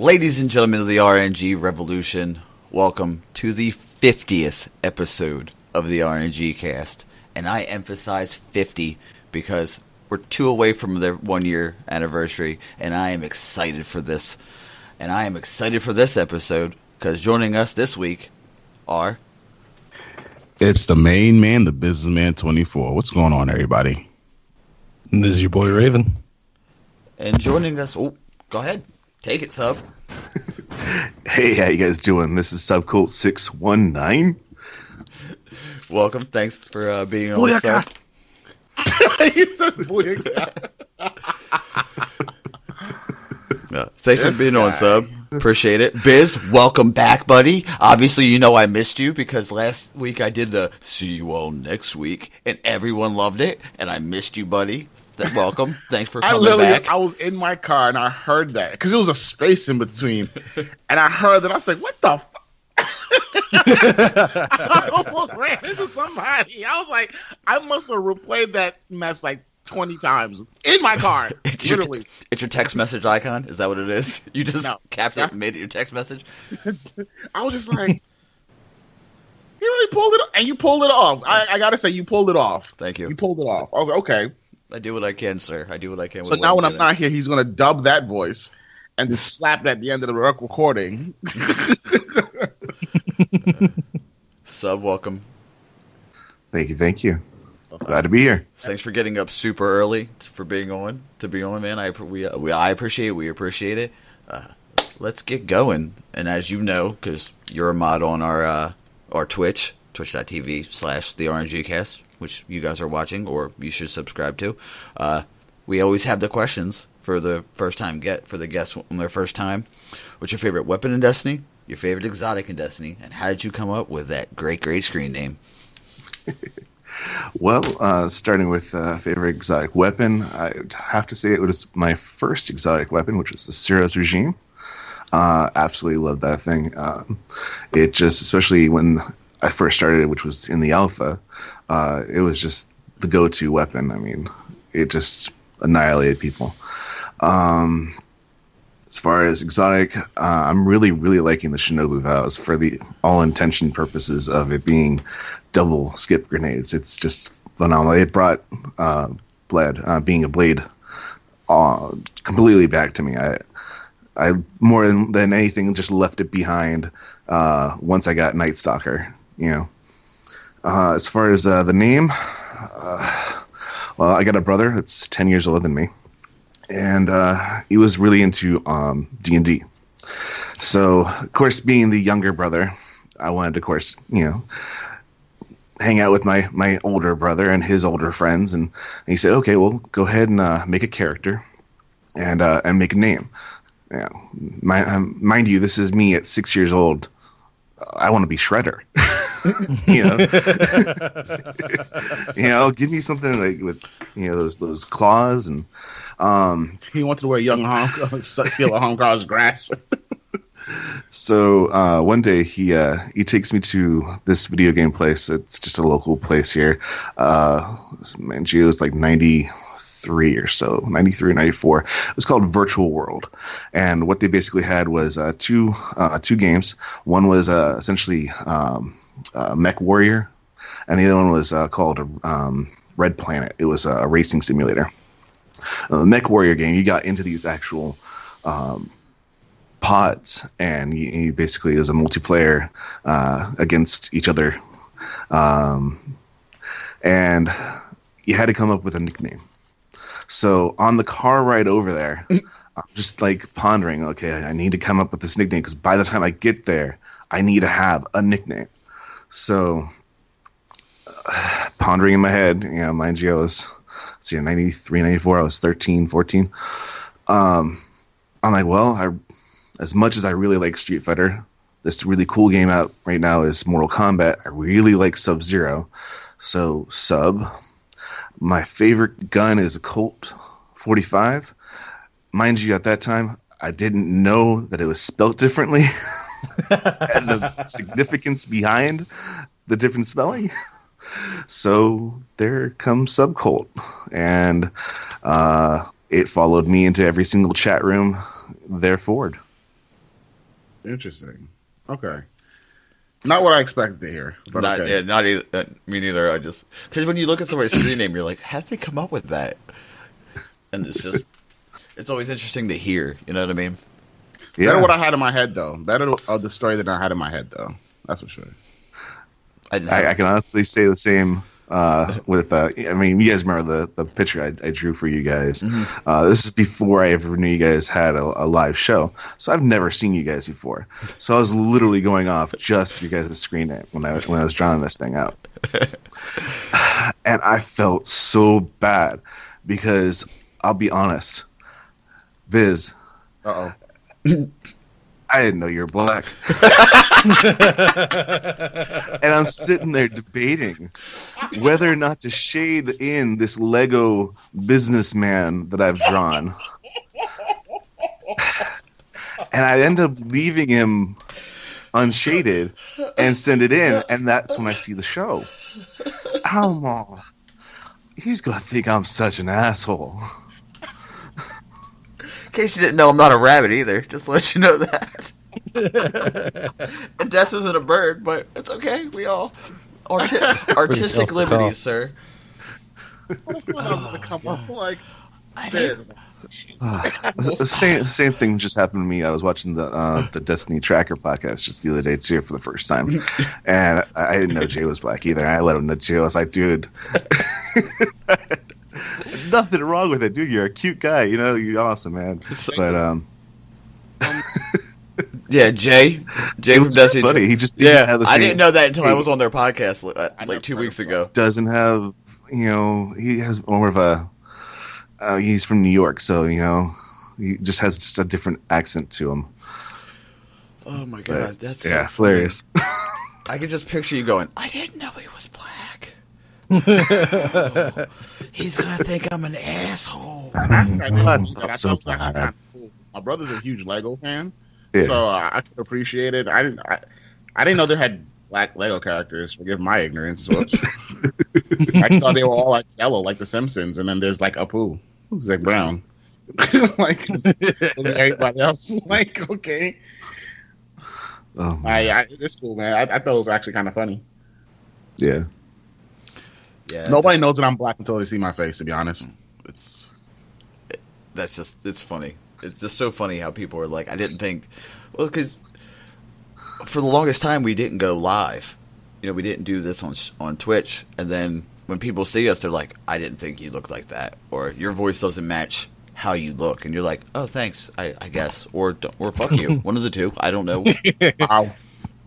Ladies and gentlemen of the RNG Revolution, welcome to the 50th episode of the RngCast. And I emphasize 50 because we're 2 away from the 1 year anniversary, and I am excited for this. And I am excited for this episode because joining us this week are... It's the main man, the businessman 24. What's going on, everybody? And this is your boy Raven. And joining us... Oh, go ahead. Take it, Sub. Hey, how you guys doing? This is Subcult619. Welcome. Thanks for being on, Sub. He said booyaka. Thanks for being on, Sub. Appreciate it. Biz, welcome back, buddy. Obviously, you know I missed you because last week I did the see you all next week, and everyone loved it, and I missed you, buddy. Welcome. Than's for coming back. I was in my car and I heard that because it was a space in between, and I heard that. I was like, "What the?" I almost ran into somebody. I was like, "I must have replayed that mess like 20 times in my car." Literally, it's your text message icon. Is that what it is? You just capped it and made it your text message. I was just like, "He really pulled it," and you pulled it off. I gotta say, you pulled it off. Thank you. You pulled it off. I was like, "Okay." I do what I can, sir. I do what I can. So now when I'm not here, he's going to dub that voice and just slap it at the end of the recording. Sub, welcome. Thank you. Glad to be here. Thanks for getting up super early to be on, man. I appreciate it. We appreciate it. Let's get going. And as you know, because you're a mod on our Twitch, twitch.tv/the RngCast, which you guys are watching, or you should subscribe to. We always have the questions for the guests on their first time. What's your favorite weapon in Destiny? Your favorite exotic in Destiny? And how did you come up with that great screen name? Well, starting with favorite exotic weapon, I'd have to say it was my first exotic weapon, which was the Cyros regime. Absolutely loved that thing. It just, especially when I first started it, which was in the alpha, it was just the go-to weapon. I mean, it just annihilated people. As far as exotic, I'm really, really liking the Shinobu Vows for the all intention purposes of it being double skip grenades. It's just phenomenal. It brought being a blade completely back to me. I more than anything just left it behind once I got Night Stalker. As far as the name, well, I got a brother that's 10 years older than me, and he was really into D&D. So, of course, being the younger brother, I wanted to, of course, hang out with my older brother and his older friends, and he said, "Okay, well, go ahead and make a character and make a name." Mind you, this is me at 6 years old. I want to be Shredder. Give me something like with those claws, and he wanted to wear young seal of Honkar's grasp. So one day he takes me to this video game place. It's just a local place here. It was like 93 or so, 93 or 94. It was called Virtual World, and what they basically had was two games. One was essentially Mech Warrior, and the other one was called Red Planet. It was a racing simulator. The Mech Warrior game, you got into these actual pods, and you basically, as a multiplayer against each other, and you had to come up with a nickname. So on the car ride over there, I'm just like pondering, okay, I need to come up with this nickname because by the time I get there, I need to have a nickname. So pondering in my head, mind you, I was 93, 94, I was 13, 14. I'm like, well, as much as I really like Street Fighter, this really cool game out right now is Mortal Kombat. I really like Sub-Zero. So Sub. My favorite gun is a Colt 45. Mind you, at that time, I didn't know that it was spelt differently and the significance behind the different spelling. So there comes Subcult, and it followed me into every single chat room there forward. Interesting. Okay. Not what I expected to hear. But Not, okay. yeah, not either, me neither. I just because when you look at somebody's screen name, you're like, how did they come up with that? And it's always interesting to hear. You know what I mean? Yeah. Better what I had in my head, though. Better of the story than I had in my head, though. That's for sure. I can honestly say the same with. I mean, you guys remember the picture I drew for you guys. Mm-hmm. This is before I ever knew you guys had a live show, so I've never seen you guys before. So I was literally going off just your guys' screen name when I was drawing this thing out, and I felt so bad because I'll be honest, Viz. Uh-oh. I didn't know you were black. And I'm sitting there debating whether or not to shade in this Lego businessman that I've drawn. And I end up leaving him unshaded and send it in, and that's when I see the show. He's going to think I'm such an asshole. In case you didn't know, I'm not a rabbit either. Just to let you know that. And Des isn't a bird, but it's okay. We all artistic liberties, sir. What if I was going to come up like this? The same thing just happened to me. I was watching the Destiny Tracker podcast just the other day too for the first time, and I didn't know Jay was black either. I let him know Jay. I was like, dude, nothing wrong with it, dude. You're a cute guy. You know, you're awesome, man. But yeah, Jay from Destiny. Funny. He just didn't have the same, I didn't know that until I was on their podcast like 2 weeks ago. Doesn't have, he has more of a. He's from New York, so he just has just a different accent to him. Oh my god, that's yeah, so hilarious. I could just picture you going, I didn't know he was black. Oh, he's gonna think I'm an asshole. I'm so bad. My brother's a huge Lego fan, so I could appreciate it. I didn't know they had black Lego characters. Forgive my ignorance. Whoops. I just thought they were all like yellow, like The Simpsons, and then there's like Apu, who's like brown, like everybody else. Like, okay, it's cool, man. I thought it was actually kind of funny. Yeah. Nobody knows that I'm black until they see my face. To be honest, it's funny. It's just so funny how people are like, I didn't think, well, because for the longest time we didn't go live. We didn't do this on Twitch, and then when people see us, they're like, I didn't think you looked like that, or your voice doesn't match how you look, and you're like, oh, thanks, I guess, or fuck you, one of the two, I don't know.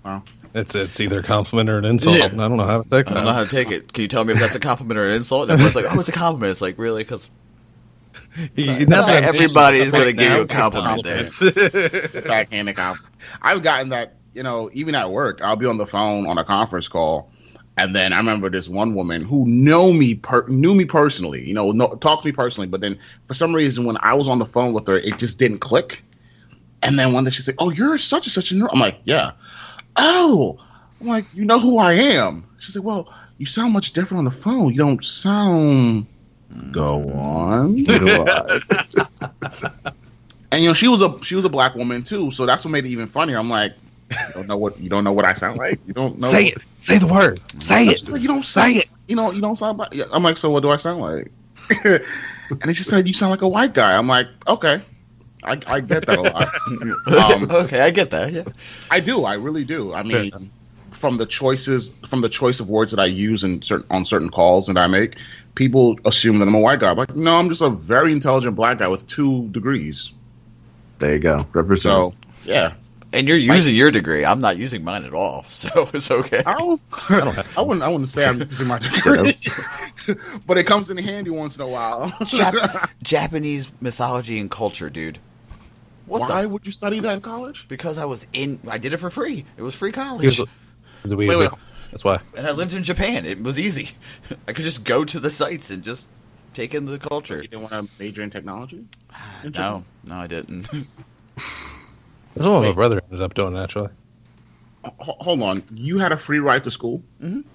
Wow. It's either a compliment or an insult. Yeah. I don't know how to take that. I don't know how to take it. Can you tell me if that's a compliment or an insult? And everyone's like, oh, it's a compliment. It's like, really? Because not everybody is going to give you a compliment there. Backhanded compliment. I've gotten that, even at work, I'll be on the phone on a conference call, and then I remember this one woman who knew me personally, talked to me personally, but then for some reason when I was on the phone with her, it just didn't click. And then one day she's like, oh, you're such and such a nerd. I'm like, yeah. Oh, I'm like, you know who I am? She's like, well, you sound much different on the phone. You don't sound. Go on. And she was a black woman too, so that's what made it even funnier. I'm like, you don't know what I sound like. You don't know. Say it. Say the word. Say it. Like, you don't say it. You don't sound like. I'm like, so what do I sound like? And they just said you sound like a white guy. I'm like, okay. I get that a lot. Okay, I get that. Yeah, I do. I really do. I mean, from the choice of words that I use on certain calls that I make, people assume that I'm a white guy. I'm like, no, I'm just a very intelligent black guy with 2 degrees. There you go. Represent. So yeah. And you're using your degree. I'm not using mine at all, so it's okay. I wouldn't say I'm using my degree, but it comes in handy once in a while. Japanese mythology and culture, dude. Why would you study that in college? Because I did it for free. It was free college. Wait. That's why. And I lived in Japan. It was easy. I could just go to the sites and just take in the culture. You didn't want to major in technology? No, I didn't. That's what my brother ended up doing, actually. Hold on. You had a free ride to school? Mm-hmm.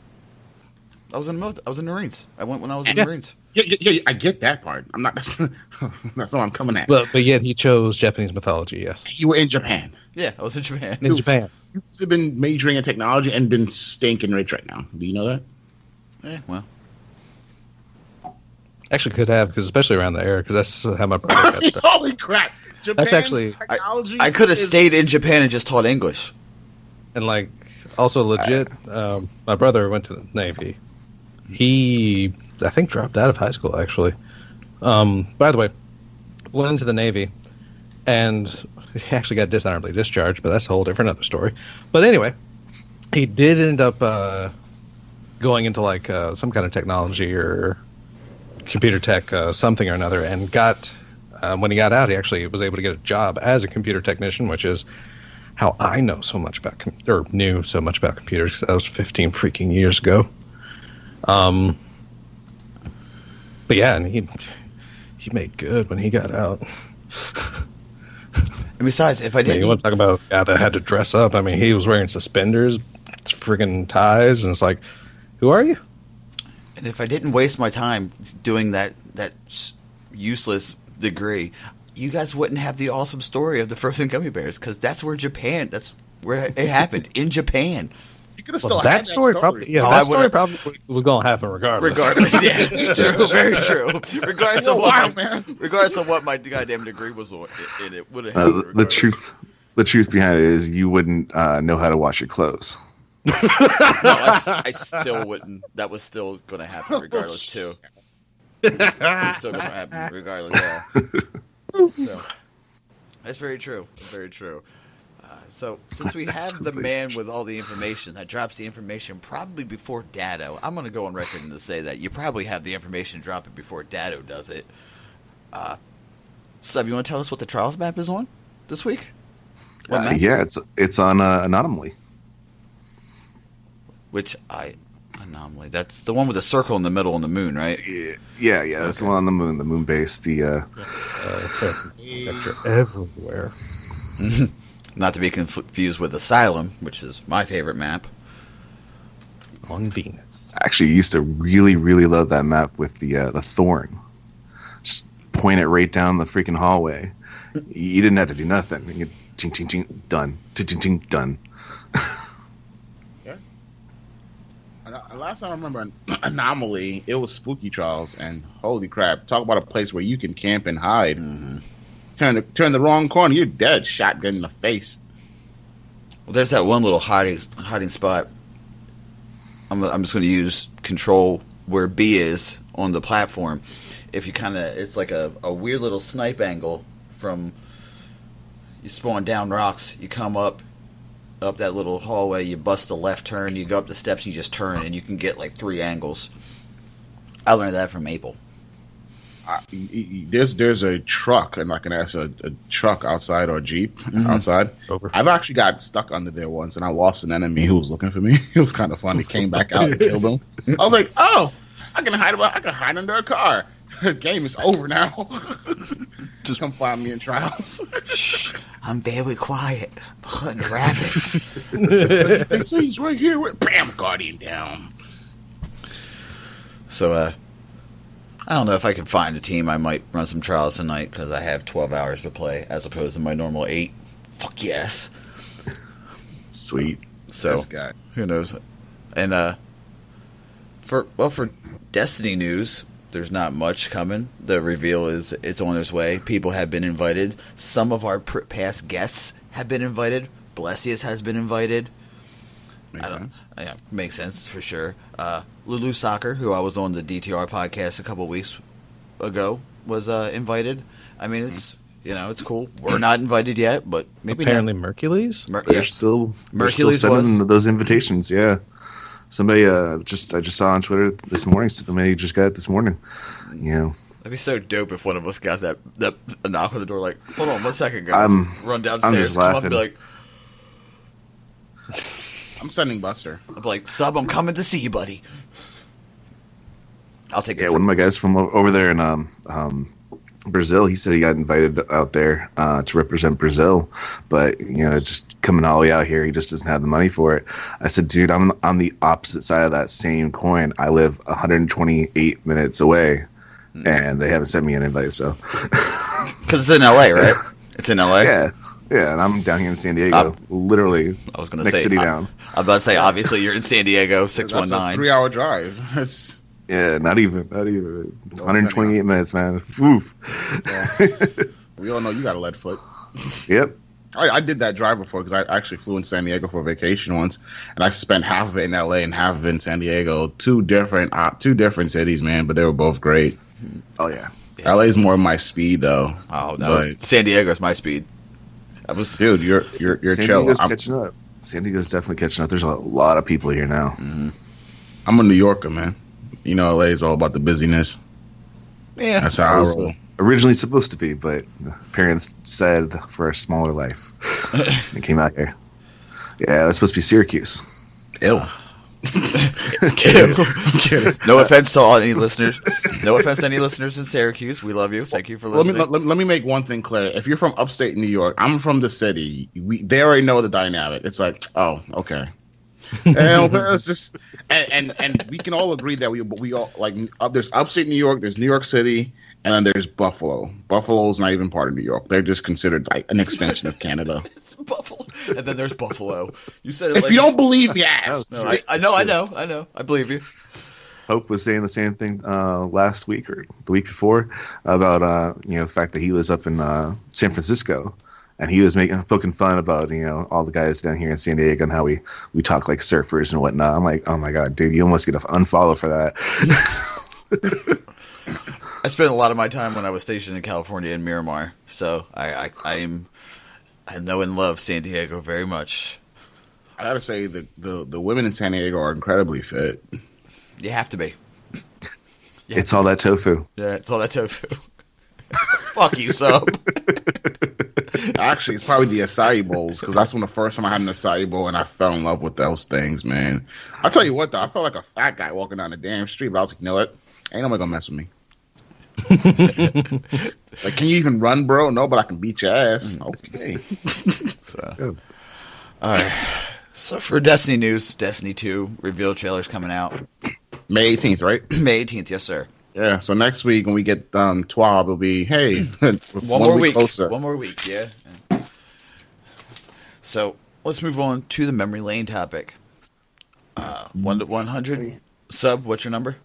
I was in the Marines. I went when I was in the Marines. Yeah, I get that part. I'm not. That's not what I'm coming at. But yet he chose Japanese mythology. Yes, You were in Japan. Yeah, I was in Japan. in Japan. You could have been majoring in technology and been stinking rich right now. Do you know that? Yeah, well, Actually, could have, because especially around the era, because that's how my brother got stuff. Holy crap! Japan's actually- technology. I could have is- stayed in Japan and just taught English. And like, also legit, my brother went to the Navy. He, I think, dropped out of high school actually. By the way, went into the Navy, and he actually got dishonorably discharged, but that's a whole different other story. But anyway, he did end up going into like some kind of technology or computer tech, something or another, and got when he got out, he actually was able to get a job as a computer technician, which is how I know so much about knew so much about computers, 'cause that was 15 freaking years ago. But yeah, and he made good when he got out. And besides, if I I mean, didn't, you want to talk about a guy that had to dress up? I mean, he was wearing suspenders, friggin' ties, and it's like, who are you? and if I didn't waste my time doing that useless degree, you guys wouldn't have the awesome story of the frozen gummy bears, because that's where it happened, in Japan. You could have Well, still had that story probably, yeah, Oh, I that story would've- probably was going to happen regardless. Regardless, yeah, true, very true. Regardless of Wow, what, man. regardless of what my goddamn degree was in it, would have happened. The truth behind it is you wouldn't know how to wash your clothes. No, I still wouldn't. That was still going to happen regardless too. It's still going to happen regardless. Yeah. So, that's very true. Very true. So since we have the man with all the information that drops the information probably before Dado, I'm going to go on record and to say that you probably have the information dropping before Dado does it. Sub, you want to tell us what the trials map is on this week? What map? Yeah, it's on Anomaly. Anomaly. That's the one with the circle in the middle and the moon, right? Yeah. That's the one on the moon, base. The Architecture everywhere. Not to be confused with Asylum, which is my favorite map. On Venus. actually used to really, really love that map with the thorn. Just point it right down the freaking hallway. You didn't have to do nothing. You could ting ting ting done. Ting ting ting done. Last time I remember Anomaly, it was Spooky Trials, and holy crap, talk about a place where you can camp and hide. Mm-hmm. Turn the wrong corner, you're dead. Shotgun in the face. Well, there's that one little hiding spot. I'm just going to use control where B is on the platform. If you it's like a weird little snipe angle from, you spawn down rocks, you come up that little hallway, you bust a left turn, you go up the steps, you just turn, and you can get like 3 angles. I learned that from Maple. There's a truck, and I can ask a truck outside or a Jeep outside. Over. I've actually got stuck under there once, and I lost an enemy who was looking for me. It was kind of fun. He came back out and killed him. I was like, oh, I can hide under a car. The game is over now. Just come find me in trials. Shh, I'm very quiet. Hunting rabbits. They say he's right here. Bam, Guardian down. So, I don't know if I can find a team. I might run some trials tonight because I have 12 hours to play as opposed to my normal 8. Fuck yes. Sweet. So, This guy. who knows? And, for Destiny news, there's not much coming. The reveal it's on its way. People have been invited. Some of our past guests have been invited. Blessius has been invited. Makes sense. Yeah, makes sense for sure. Lulu Soccer, who I was on the DTR podcast a couple weeks ago, was invited. I mean, it's cool. We're not invited yet, but maybe Apparently Mercules? They're still Mercules sending those invitations. Yeah. Somebody I just saw on Twitter this morning. Somebody just got it this morning. You know. That'd be so dope if one of us got that a knock on the door, like, hold on 1 second, guys. Run downstairs, just come up laughing. and be like, I'm sending Buster. I'm like, Sub, I'm coming to see you, buddy. I'll take it. Yeah, one of my guys from over there in Brazil, he said he got invited out there to represent Brazil, but it's just coming all the way out here. He just doesn't have the money for it. I said, dude, I'm on the opposite side of that same coin. I live 128 minutes away. and they haven't sent me an invite. So because it's in LA, right? It's in LA. Yeah, and I'm down here in San Diego, literally. I was gonna next say city down. I'm about to say, obviously you're in San Diego, 619. That's a 3-hour drive. That's Yeah, not even 128 minutes, man. Oof. yeah. We all know you got a lead foot. Yep. I did that drive before because I actually flew in San Diego for vacation once, and I spent half of it in LA and half of it in San Diego. Two different cities, man, but they were both great. Oh yeah. LA is more my speed though. Oh no, San Diego's my speed. Dude, you're San chill. Diego's catching up. San Diego's definitely catching up. There's a lot of people here now. Mm-hmm. I'm a New Yorker, man. You know, LA is all about the busyness. Yeah, that's how I roll. Originally supposed to be, but parents said for a smaller life, it came out here. Yeah, that's supposed to be Syracuse. Ew. Kidding. No offense to any listeners. No offense to any listeners in Syracuse. We love you. Thank you for listening. Let me make one thing clear. If you're from upstate New York, I'm from the city. They already know the dynamic. It's like, oh, okay. And it's just, and we can all agree that we all like. There's upstate New York. There's New York City. And then there's Buffalo. Buffalo's not even part of New York. They're just considered like an extension of Canada. It's Buffalo. And then there's Buffalo. You said it if like, you don't believe me, ask. No, I know. I believe you. Hope was saying the same thing last week or the week before about the fact that he lives up in San Francisco, and he was poking fun about all the guys down here in San Diego and how we talk like surfers and whatnot. I'm like, oh my god, dude, you almost get an unfollow for that. I spent a lot of my time when I was stationed in California in Miramar, so I know and love San Diego very much. I gotta say the women in San Diego are incredibly fit. You have to be. It's all that tofu. Yeah, it's all that tofu. Fuck you, Sub. Actually, it's probably the acai bowls because that's when the first time I had an acai bowl and I fell in love with those things, man. I'll tell you what, though, I felt like a fat guy walking down the damn street, but I was like, you know what? Ain't nobody gonna mess with me. Like, can you even run, bro? No, but I can beat your ass. Okay. So, all right. So for Destiny news, Destiny 2 reveal trailer's coming out May 18th, right? May 18th, yes, sir. Yeah. So next week when we get 12, it'll be one more week closer. One more week, yeah. So let's move on to the memory lane topic. 1 to 100. Sub, what's your number?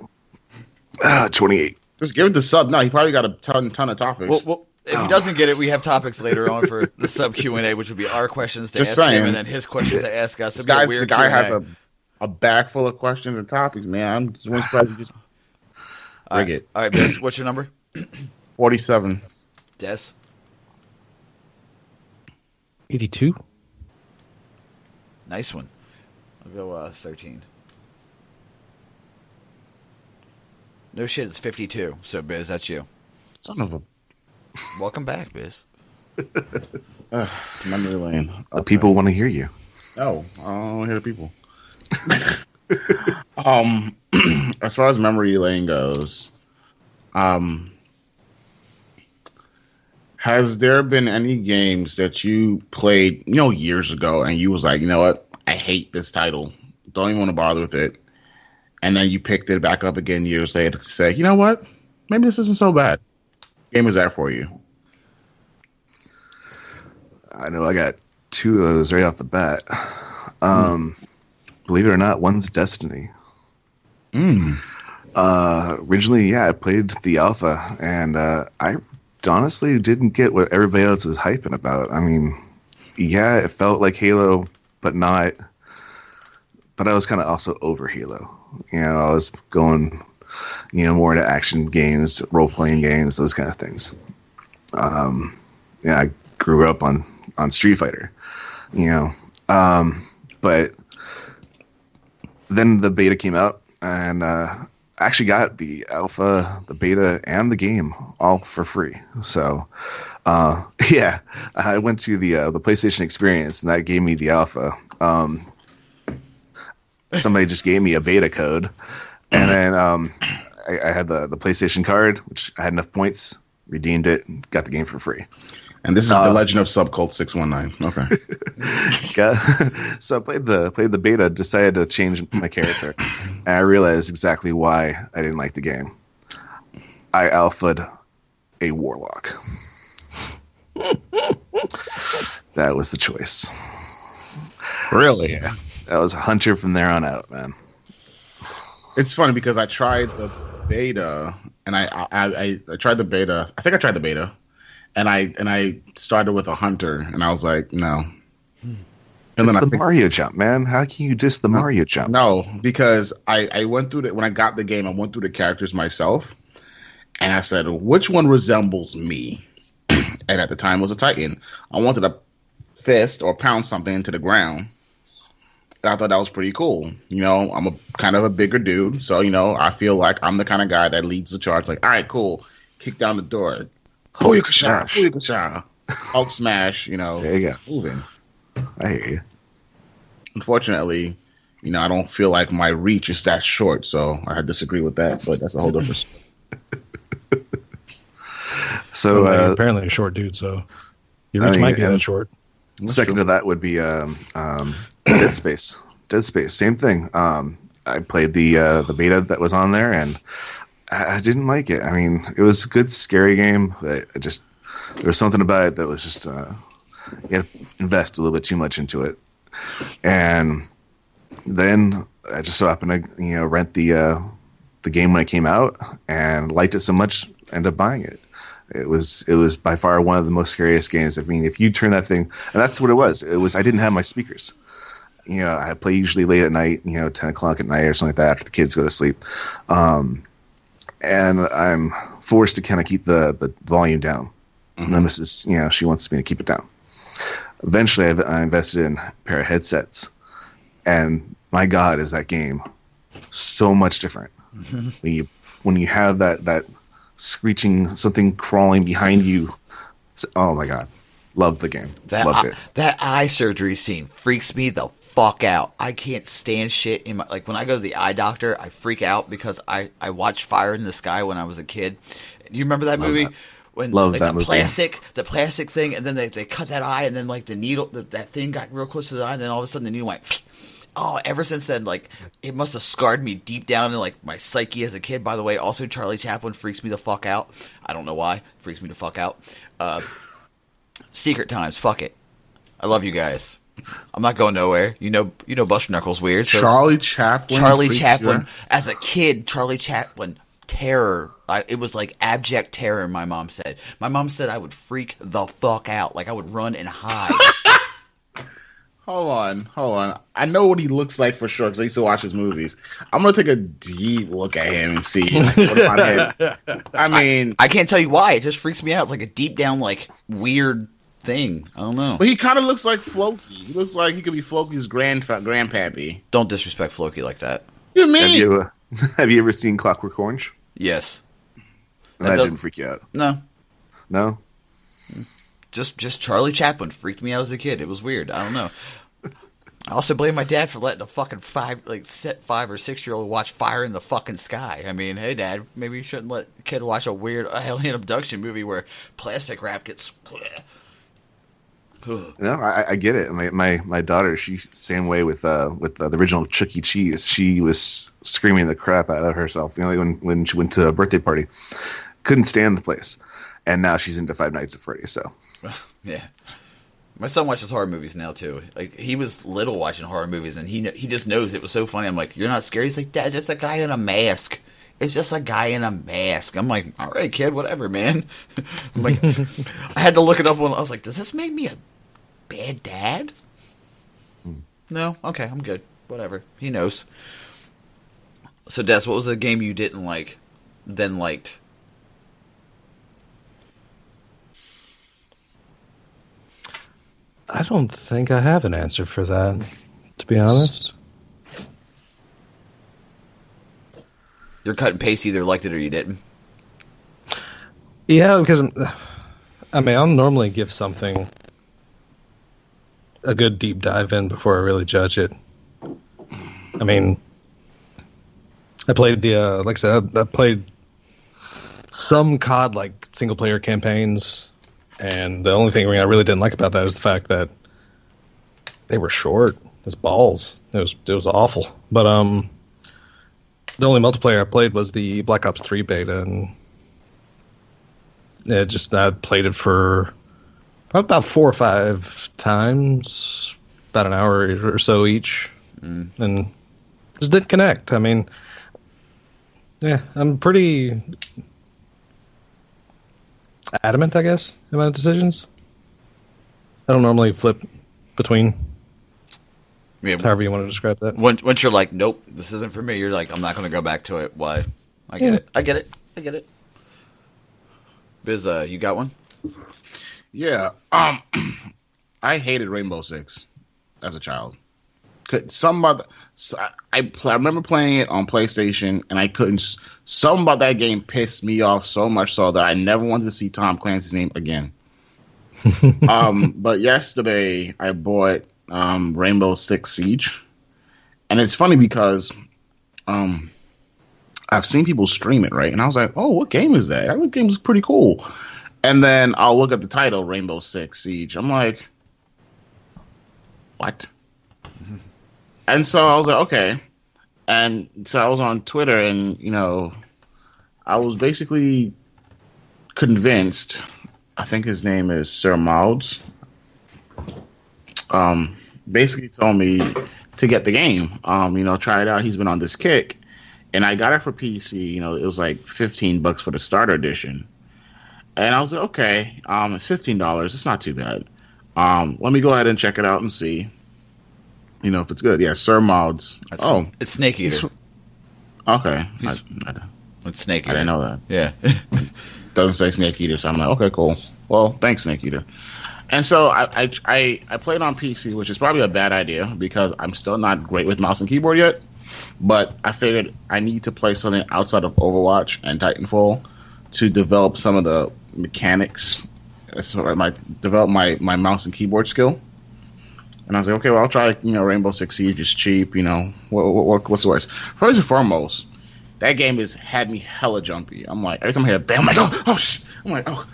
28. Just give it to Sub. No, he probably got a ton of topics. Well, if he doesn't get it, we have topics later on for the Sub Q&A, which would be our questions to ask him, and then his questions to ask us. The guy has a bag full of questions and topics, man. I'm just surprised you just bring it. All right, Biz, what's your number? 47. Des? 82. Nice one. I'll go 13. No shit, it's 52. So, Biz, that's you. Son of a... Welcome back, Biz. Memory lane. The people want to hear you. No, I don't hear the people. As far as memory lane goes, has there been any games that you played, years ago, and you was like, you know what, I hate this title, don't even want to bother with it, and then you picked it back up again years later to say, you know what, maybe this isn't so bad. What game is that for you? I know I got 2 of those right off the bat. Believe it or not, one's Destiny. Originally, I played the alpha, and I honestly didn't get what everybody else was hyping about. I mean, it felt like Halo, but not. But I was kind of also over Halo. I was going, more into action games, role-playing games, those kind of things. I grew up on Street Fighter, but then the beta came out, and I actually got the alpha, the beta, and the game all for free. So, I went to the PlayStation Experience, and that gave me the alpha. Somebody just gave me a beta code, and then I had the PlayStation card, which I had enough points, redeemed it, got the game for free. And this is the legend of Subcult619. Okay. So I played the beta, decided to change my character, and I realized exactly why I didn't like the game. I alphaed a warlock. That was the choice. Really? Yeah. That was a hunter from there on out, man. It's funny because I tried the beta, and I tried the beta. I think I tried the beta, and I started with a hunter, and I was like, no. And It's the Mario jump, man. How can you diss the Mario jump? No, because I went through when I got the game, I went through the characters myself, and I said, which one resembles me? And at the time, it was a Titan. I wanted to fist or pound something into the ground. And I thought that was pretty cool. You know, I'm a kind of a bigger dude, so you know, I feel like I'm the kind of guy that leads the charge. Like, all right, cool, kick down the door, Hulk smash. Hulk smash. You know, There you go. moving. I hear you. Unfortunately, you know, I don't feel like my reach is that short, so I disagree with that. But that's a whole different story. So Well, you're apparently a short dude, so your reach might be that short. second to that would be Dead Space. Dead Space, same thing. I played the beta that was on there, and I didn't like it. I mean, it was a good, scary game, but there was something about it that was just you had to invest a little bit too much into it. And then I just so happened to rent the game when it came out and liked it so much, ended up buying it. It was by far one of the most scariest games. I mean, if you turn that thing, and that's what it was. I didn't have my speakers. You know, I play usually late at night, 10 o'clock at night or something like that after the kids go to sleep. And I'm forced to kind of keep the volume down. Mm-hmm. And then Mrs., she wants me to keep it down. Eventually, I invested in a pair of headsets. And my God, is that game so much different. Mm-hmm. When you have that screeching, something crawling behind you. Oh my God. Loved the game. Loved it. That eye surgery scene freaks me the fuck out. I can't stand shit in my, like when I go to the eye doctor, I freak out because I watched Fire in the Sky when I was a kid. Do you remember that movie? When Love that movie. The plastic thing, and then they cut that eye, and then like the needle, that thing got real close to the eye, and then all of a sudden the needle went. Oh, ever since then, like, it must have scarred me deep down in, like, my psyche as a kid. By the way, also Charlie Chaplin freaks me the fuck out. I don't know why. Freaks me the fuck out. Secret Times, fuck it. I love you guys. I'm not going nowhere. You know Buster Knuckles weird. So Charlie Chaplin. As a kid, Charlie Chaplin, terror. It was like abject terror, my mom said. My mom said I would freak the fuck out. Like, I would run and hide. Hold on. I know what he looks like for sure because I used to watch his movies. I'm gonna take a deep look at him and see. I mean, I can't tell you why. It just freaks me out. It's like a deep down, like, weird thing. I don't know. But he kind of looks like Floki. He looks like he could be Floki's grandpappy. Don't disrespect Floki like that. You mean? Have you ever seen Clockwork Orange? Yes. That didn't freak you out? No. No? Just Charlie Chaplin freaked me out as a kid. It was weird. I don't know. I also blame my dad for letting a fucking 5 or 6-year-old watch Fire in the fucking Sky. I mean, hey, Dad, maybe you shouldn't let a kid watch a weird alien abduction movie where plastic wrap gets. No, I get it. My daughter, she's the same way with the original Chuck E. Cheese. She was screaming the crap out of herself. When she went to a birthday party, couldn't stand the place, and now she's into Five Nights at Freddy's. So, yeah, my son watches horror movies now too. Like, he was little watching horror movies, and he just knows it was so funny. I'm like, you're not scared? He's like, Dad, just a guy in a mask. It's just a guy in a mask. I'm like, all right, kid, whatever, man. I'm like, I had to look it up when I was like, does this make me a bad dad? No? Okay, I'm good. Whatever. He knows. So, Des, what was the game you didn't like, then liked? I don't think I have an answer for that, to be honest. Your cut and paste, either liked it or you didn't. Yeah, because I'll normally give something a good deep dive in before I really judge it. I mean, I played like I said, I played some COD like single player campaigns, and the only thing I really didn't like about that is the fact that they were short as balls. It was awful. But the only multiplayer I played was the Black Ops 3 beta, and Yeah, just I played it for about 4 or 5 times, about an hour or so each, and just didn't connect. I mean, yeah, I'm pretty adamant, I guess, in my decisions. I don't normally flip between. Yeah, However you want to describe that. once you're like, nope, this isn't for me. You're like, I'm not going to go back to it. Why? I get it. I get it. I get it. Biz, you got one? Yeah. I hated Rainbow Six as a child. I remember playing it on PlayStation, and I couldn't. Something about that game pissed me off so much so that I never wanted to see Tom Clancy's name again. But yesterday I bought Rainbow Six Siege, and it's funny because I've seen people stream it, right? And I was like, oh, what game is that? That game is pretty cool. And then I'll look at the title, Rainbow Six Siege. I'm like, what? And so I was like, okay. And so I was on Twitter, and, I was basically convinced, I think his name is Sir Mauds, basically told me to get the game, try it out. He's been on this kick. And I got it for PC, it was like $15 for the starter edition. And I was like, okay, it's $15. It's not too bad. Let me go ahead and check it out and see, if it's good. Yeah, Sir Mods. It's Snake Eater. Okay. It's Snake Eater. I didn't know that. Yeah. Doesn't say Snake Eater, so I'm like, okay, cool. Well, thanks, Snake Eater. And so I played on PC, which is probably a bad idea because I'm still not great with mouse and keyboard yet. But I figured I need to play something outside of Overwatch and Titanfall to develop some of the mechanics. So I might develop my mouse and keyboard skill. And I was like, okay, well, I'll try, Rainbow Six Siege. It's cheap, what's the worst? First and foremost, that game had me hella jumpy. I'm like, every time I hit a bang, I'm like, oh, shit. I'm like, oh,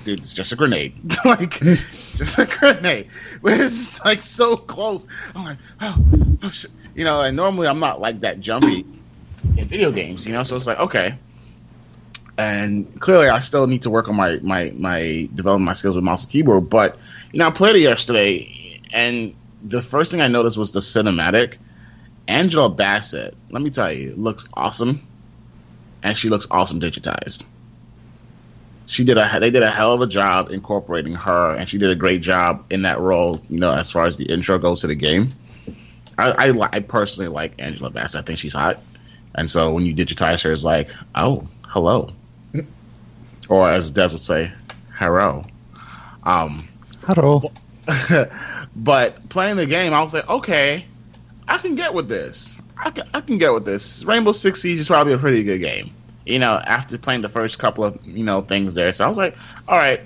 dude, it's just a grenade. It's just a grenade. But it's just, like, so close. I'm like, oh, shit. And normally I'm not like that jumpy in video games, so it's like, okay. And clearly I still need to work on my developing my skills with mouse and keyboard. But, I played it yesterday, and the first thing I noticed was the cinematic. Angela Bassett, let me tell you, looks awesome, and she looks awesome digitized. They did a hell of a job incorporating her, and she did a great job in that role, as far as the intro goes to the game. I personally like Angela Bassett. I think she's hot. And so when you digitize her, it's like, oh, hello. Or as Des would say, hello. Hello. But playing the game, I was like, okay, I can get with this. I can get with this. Rainbow Six Siege is probably a pretty good game. After playing the first couple of, things there. So I was like, all right,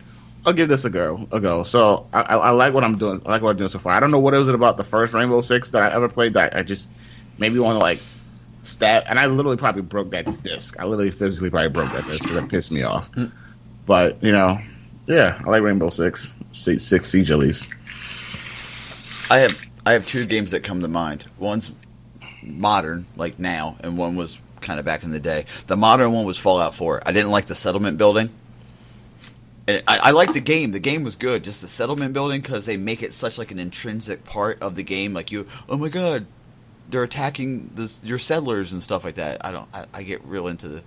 I'll give this a go. So I like what I'm doing. I like what I'm doing so far. I don't know what it was about the first Rainbow Six that I ever played that I just maybe want to stab. And I literally probably broke that disc. I literally physically probably broke that disc because it pissed me off. But yeah, I like Rainbow Six Siege at least. I have 2 games that come to mind. One's modern, like now, and one was kind of back in the day. The modern one was Fallout 4. I didn't like the settlement building. I liked the game. The game was good. Just the settlement building, because they make it such an intrinsic part of the game. Like oh my god, they're attacking your settlers and stuff like that. I get real into the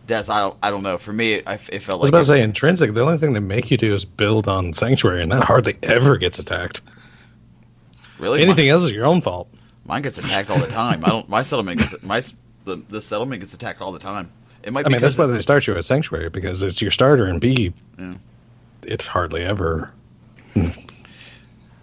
deaths. I don't know. For me, it felt like. I was about to say intrinsic. The only thing they make you do is build on Sanctuary, and that hardly ever gets attacked. Really, anything else is your own fault. Mine gets attacked all the time. My settlement gets the settlement gets attacked all the time. It might. That's why they start you at Sanctuary, because it's your starter, and B, yeah. It's hardly ever. I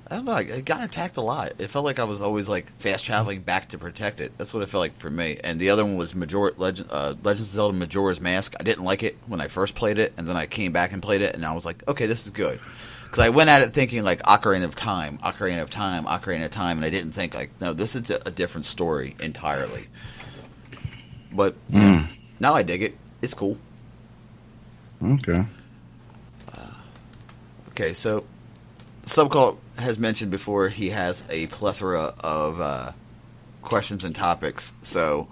don't know. I got attacked a lot. It felt like I was always fast traveling back to protect it. That's what it felt like for me. And the other one was Legends of Zelda Majora's Mask. I didn't like it when I first played it, and then I came back and played it, and I was like, okay, this is good. Because I went at it thinking Ocarina of Time, and I didn't think no, this is a different story entirely. But now I dig it. It's cool. Okay. Okay, so Subcult has mentioned before he has a plethora of questions and topics. So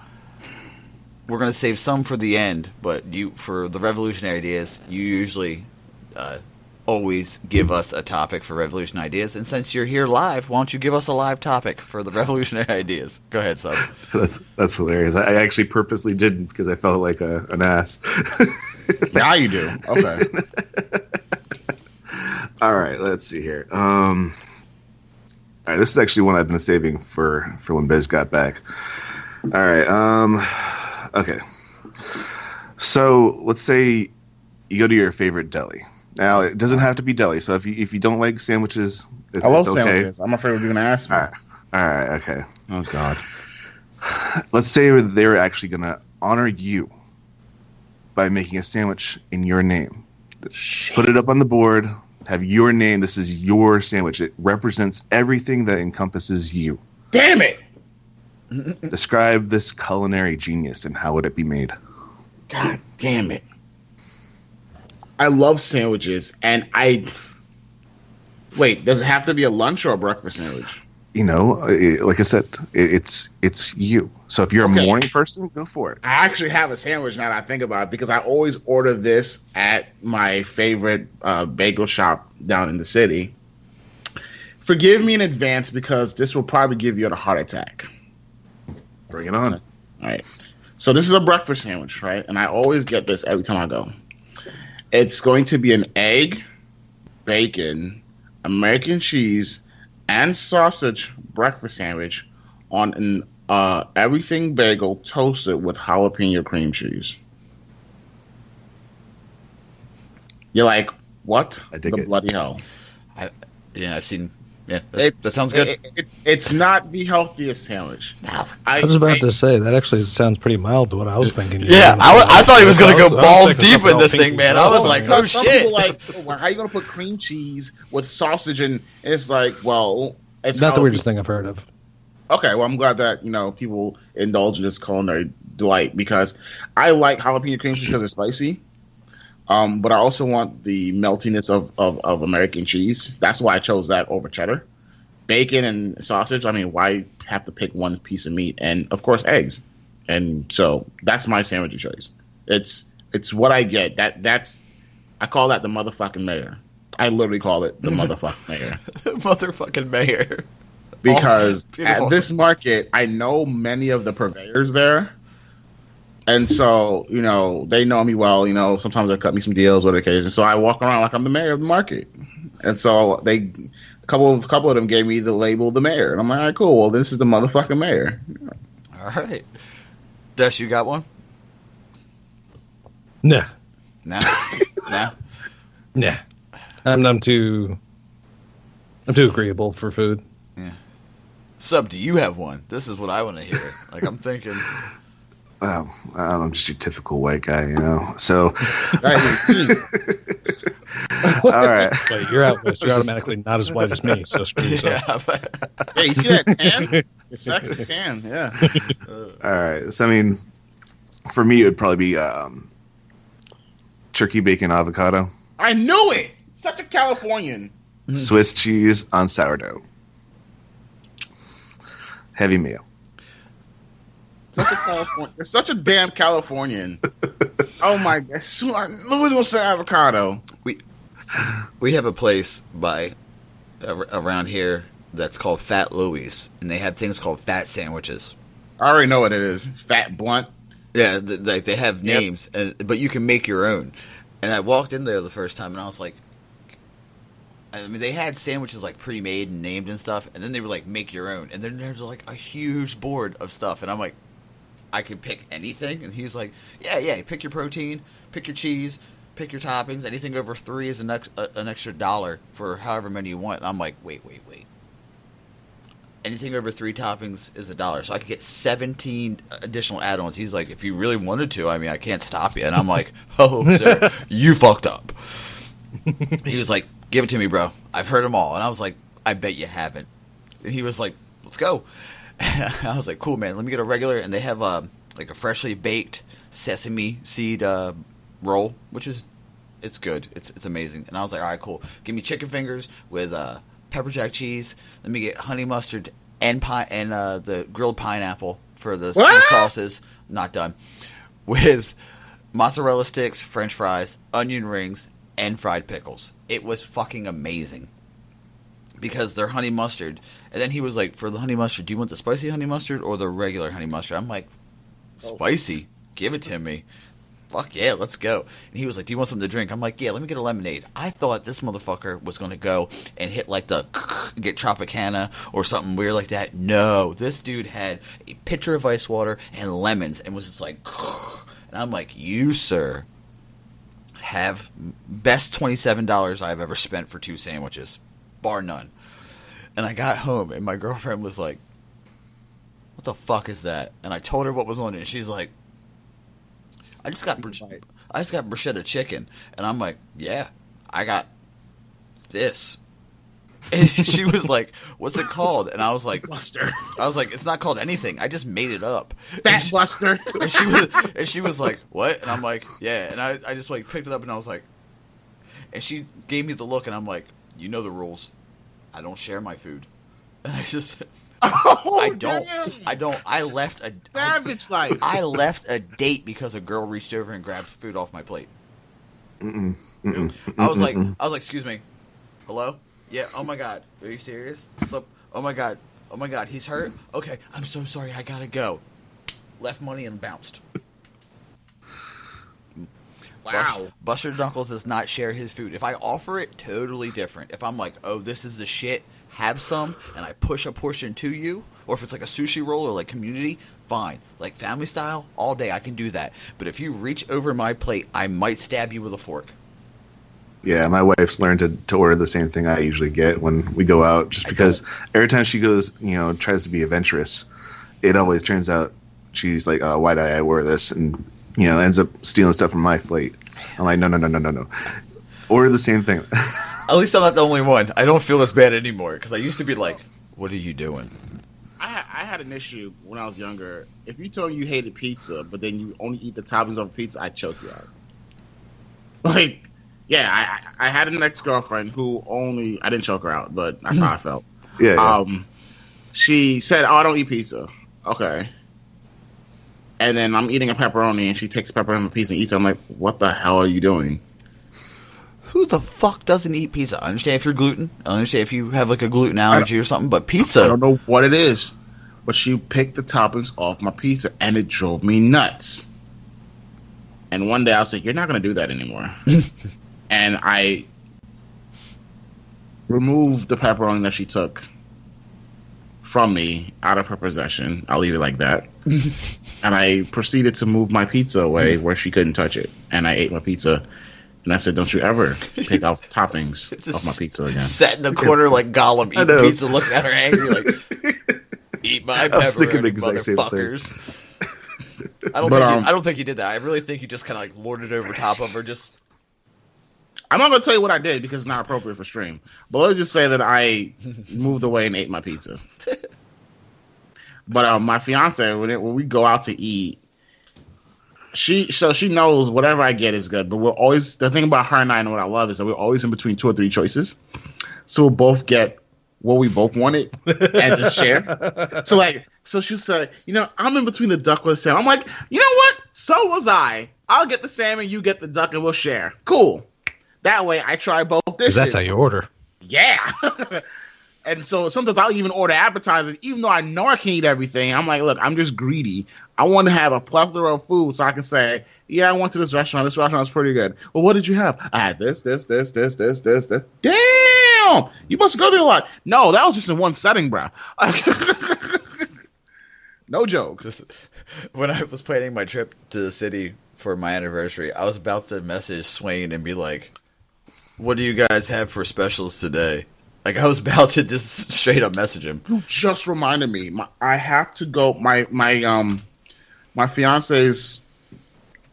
we're gonna save some for the end, but for the revolutionary ideas, you usually always give us a topic for revolutionary ideas. And since you're here live, why don't you give us a live topic for the revolutionary ideas? Go ahead, Sub. That's hilarious. I actually purposely didn't because I felt like an ass. Now you do. Okay. All right, let's see here. All right, this is actually one I've been saving for when Bez got back. All right. Okay. So let's say you go to your favorite deli. Now it doesn't have to be deli. So if you don't like sandwiches, I love it's okay. sandwiches. I'm afraid you're going to ask me. All right. Okay. Oh God. Let's say they're actually going to honor you by making a sandwich in your name. Shit. Put it up on the board. Have your name. This is your sandwich. It represents everything that encompasses you. Damn it! Describe this culinary genius and how would it be made? God damn it! I love sandwiches, and wait. Does it have to be a lunch or a breakfast sandwich? You know, like I said, it's you. So if you're a morning person, go for it. I actually have a sandwich now that I think about it because I always order this at my favorite bagel shop down in the city. Forgive me in advance because this will probably give you a heart attack. Bring it on. All right. So this is a breakfast sandwich, right? And I always get this every time I go. It's going to be an egg, bacon, American cheese, and sausage breakfast sandwich on an everything bagel toasted with jalapeno cream cheese. You're like, what? I dig the it. Bloody hell? I've seen. Yeah, that sounds good. It's not the healthiest sandwich. No. I was about to say that actually sounds pretty mild to what I was thinking. Yeah, I thought he was going to go balls deep in this something thing, man. I was like, oh some shit. people like, well, how are you going to put cream cheese with sausage? And it's like, well, it's not the weirdest thing I've heard of. Okay, well, I'm glad that people indulge in this culinary delight because I like jalapeno cream cheese because it's spicy. But I also want the meltiness of American cheese. That's why I chose that over cheddar. Bacon and sausage. I mean, why have to pick one piece of meat? And of course, eggs. And so that's my sandwich choice. It's what I get. That's I call that the motherfucking mayor. I literally call it the motherfucking mayor. Motherfucking mayor. Because at this market, I know many of the purveyors there. And so, they know me well. Sometimes they cut me some deals, whatever the case. And so I walk around like I'm the mayor of the market. And so a couple of them gave me the label the mayor. And I'm like, all right, cool. Well, this is the motherfucking mayor. All right. Des, you got one? Nah. No. No. Nah. I'm too agreeable for food. Yeah. Sub, do you have one? This is what I want to hear. Like, I'm thinking. Well, I'm just your typical white guy, So, all right. Wait, you're out west. You're automatically not as white as me. So screw yourself. Hey, you see that tan? It's sexy tan. Yeah. All right. So, I mean, for me, it would probably be turkey bacon avocado. I knew it. Such a Californian. Swiss cheese on sourdough. Heavy meal. Such a damn Californian. Oh my God. Louis will say avocado. We have a place around here that's called Fat Louie's, and they have things called fat sandwiches. I already know what it is. Fat blunt. Yeah, they have names, but you can make your own. And I walked in there the first time, and I was like, I mean, they had sandwiches like pre-made and named and stuff, and then they were like, make your own. And then there's like a huge board of stuff, and I'm like, I can pick anything? And he's like, yeah, pick your protein, pick your cheese, pick your toppings. Anything over 3 is an extra $1 for however many you want. And I'm like, wait. Anything over 3 toppings is $1. So I could get 17 additional add-ons. He's like, if you really wanted to, I mean, I can't stop you. And I'm like, oh, sir, you fucked up. He was like, give it to me, bro. I've heard them all. And I was like, I bet you haven't. And he was like, let's go. I was like, cool, man. Let me get a regular. And they have like a freshly baked sesame seed roll, which is, it's good. It's amazing. And I was like, all right, cool. Give me chicken fingers with pepper jack cheese. Let me get honey mustard and the grilled pineapple for the sauces. Not done. with mozzarella sticks, French fries, onion rings, and fried pickles. It was fucking amazing. Because they're honey mustard. And then he was like, for the honey mustard, do you want the spicy honey mustard or the regular honey mustard? I'm like, spicy. Give it to me. Fuck yeah, let's go. And he was like, do you want something to drink? I'm like, yeah, let me get a lemonade. I thought this motherfucker was going to go and hit like get Tropicana or something weird like that. No, this dude had a pitcher of ice water and lemons and was just like, and I'm like, you, sir, have best $27 I've ever spent for 2 sandwiches, bar none. And I got home and my girlfriend was like, what the fuck is that? And I told her what was on it and she's like, I just got bruschetta chicken. And I'm like, yeah, I got this. And she was like, what's it called? And I was like, Buster. I was like, it's not called anything. I just made it up. Fat Buster. And she was like, what? And I'm like, yeah. And I just like picked it up and I was like, and she gave me the look and I'm like, you know the rules. I don't share my food. And I just... I left a savage life. I left a date because a girl reached over and grabbed food off my plate. I was like, excuse me, hello? Yeah. Oh my god, are you serious? Oh my god, he's hurt. Okay, I'm so sorry. I gotta go. Left money and bounced. Wow. Buster Knuckles does not share his food. If I offer it, totally different. If I'm like, oh, this is the shit. Have some, and I push a portion to you, or if it's like a sushi roll or like community, fine. Like family style, all day I can do that. But if you reach over my plate, I might stab you with a fork. Yeah, my wife's learned to order the same thing I usually get when we go out, just because every time she goes, tries to be adventurous, it always turns out she's like, why did I order this? And, ends up stealing stuff from my plate. I'm like, no. Order the same thing. At least I'm not the only one. I don't feel as bad anymore, because I used to be like, what are you doing? I had an issue when I was younger. If you told me you hated pizza, but then you only eat the toppings of pizza, I'd choke you out. Like, yeah, I had an ex-girlfriend who I didn't choke her out, but that's how I felt. Yeah. She said, I don't eat pizza. Okay. And then I'm eating a pepperoni, and she takes pepperoni pizza and eats it. I'm like, what the hell are you doing? Who the fuck doesn't eat pizza? I understand if you're gluten. I understand if you have like a gluten allergy or something, but pizza... I don't know what it is, but she picked the toppings off my pizza, and it drove me nuts. And one day I was like, you're not going to do that anymore. And I removed the pepperoni that she took from me out of her possession. I'll leave it like that. And I proceeded to move my pizza away where she couldn't touch it. And I ate my pizza. And I said, don't you ever pick off toppings off my pizza again. Sat in the corner like Gollum eating pizza, looking at her angry like, eat my pepperoni, motherfuckers. I don't think he did that. I really think he just kind of like lorded over top of her. Just, I'm not going to tell you what I did because it's not appropriate for stream. But let's just say that I moved away and ate my pizza. But my fiance, when we go out to eat, she knows whatever I get is good. But we're always, the thing about her and I and what I love is that we're always in between 2 or 3 choices. So we'll both get what we both wanted and just share. So she said, I'm in between the duck with the salmon. I'm like, you know what? So was I. I'll get the salmon, you get the duck, and we'll share. Cool. That way I try both dishes. That's how you order. Yeah. And so sometimes I'll even order appetizers, even though I know I can't eat everything. I'm like, look, I'm just greedy. I want to have a plethora of food so I can say, yeah, I went to this restaurant. This restaurant's pretty good. Well, what did you have? I had this. Damn! You must go there a lot. No, that was just in one setting, bro. No joke. When I was planning my trip to the city for my anniversary, I was about to message Swain and be like, what do you guys have for specials today? Like, I was about to just straight up message him. You just reminded me. I have to go. My fiance's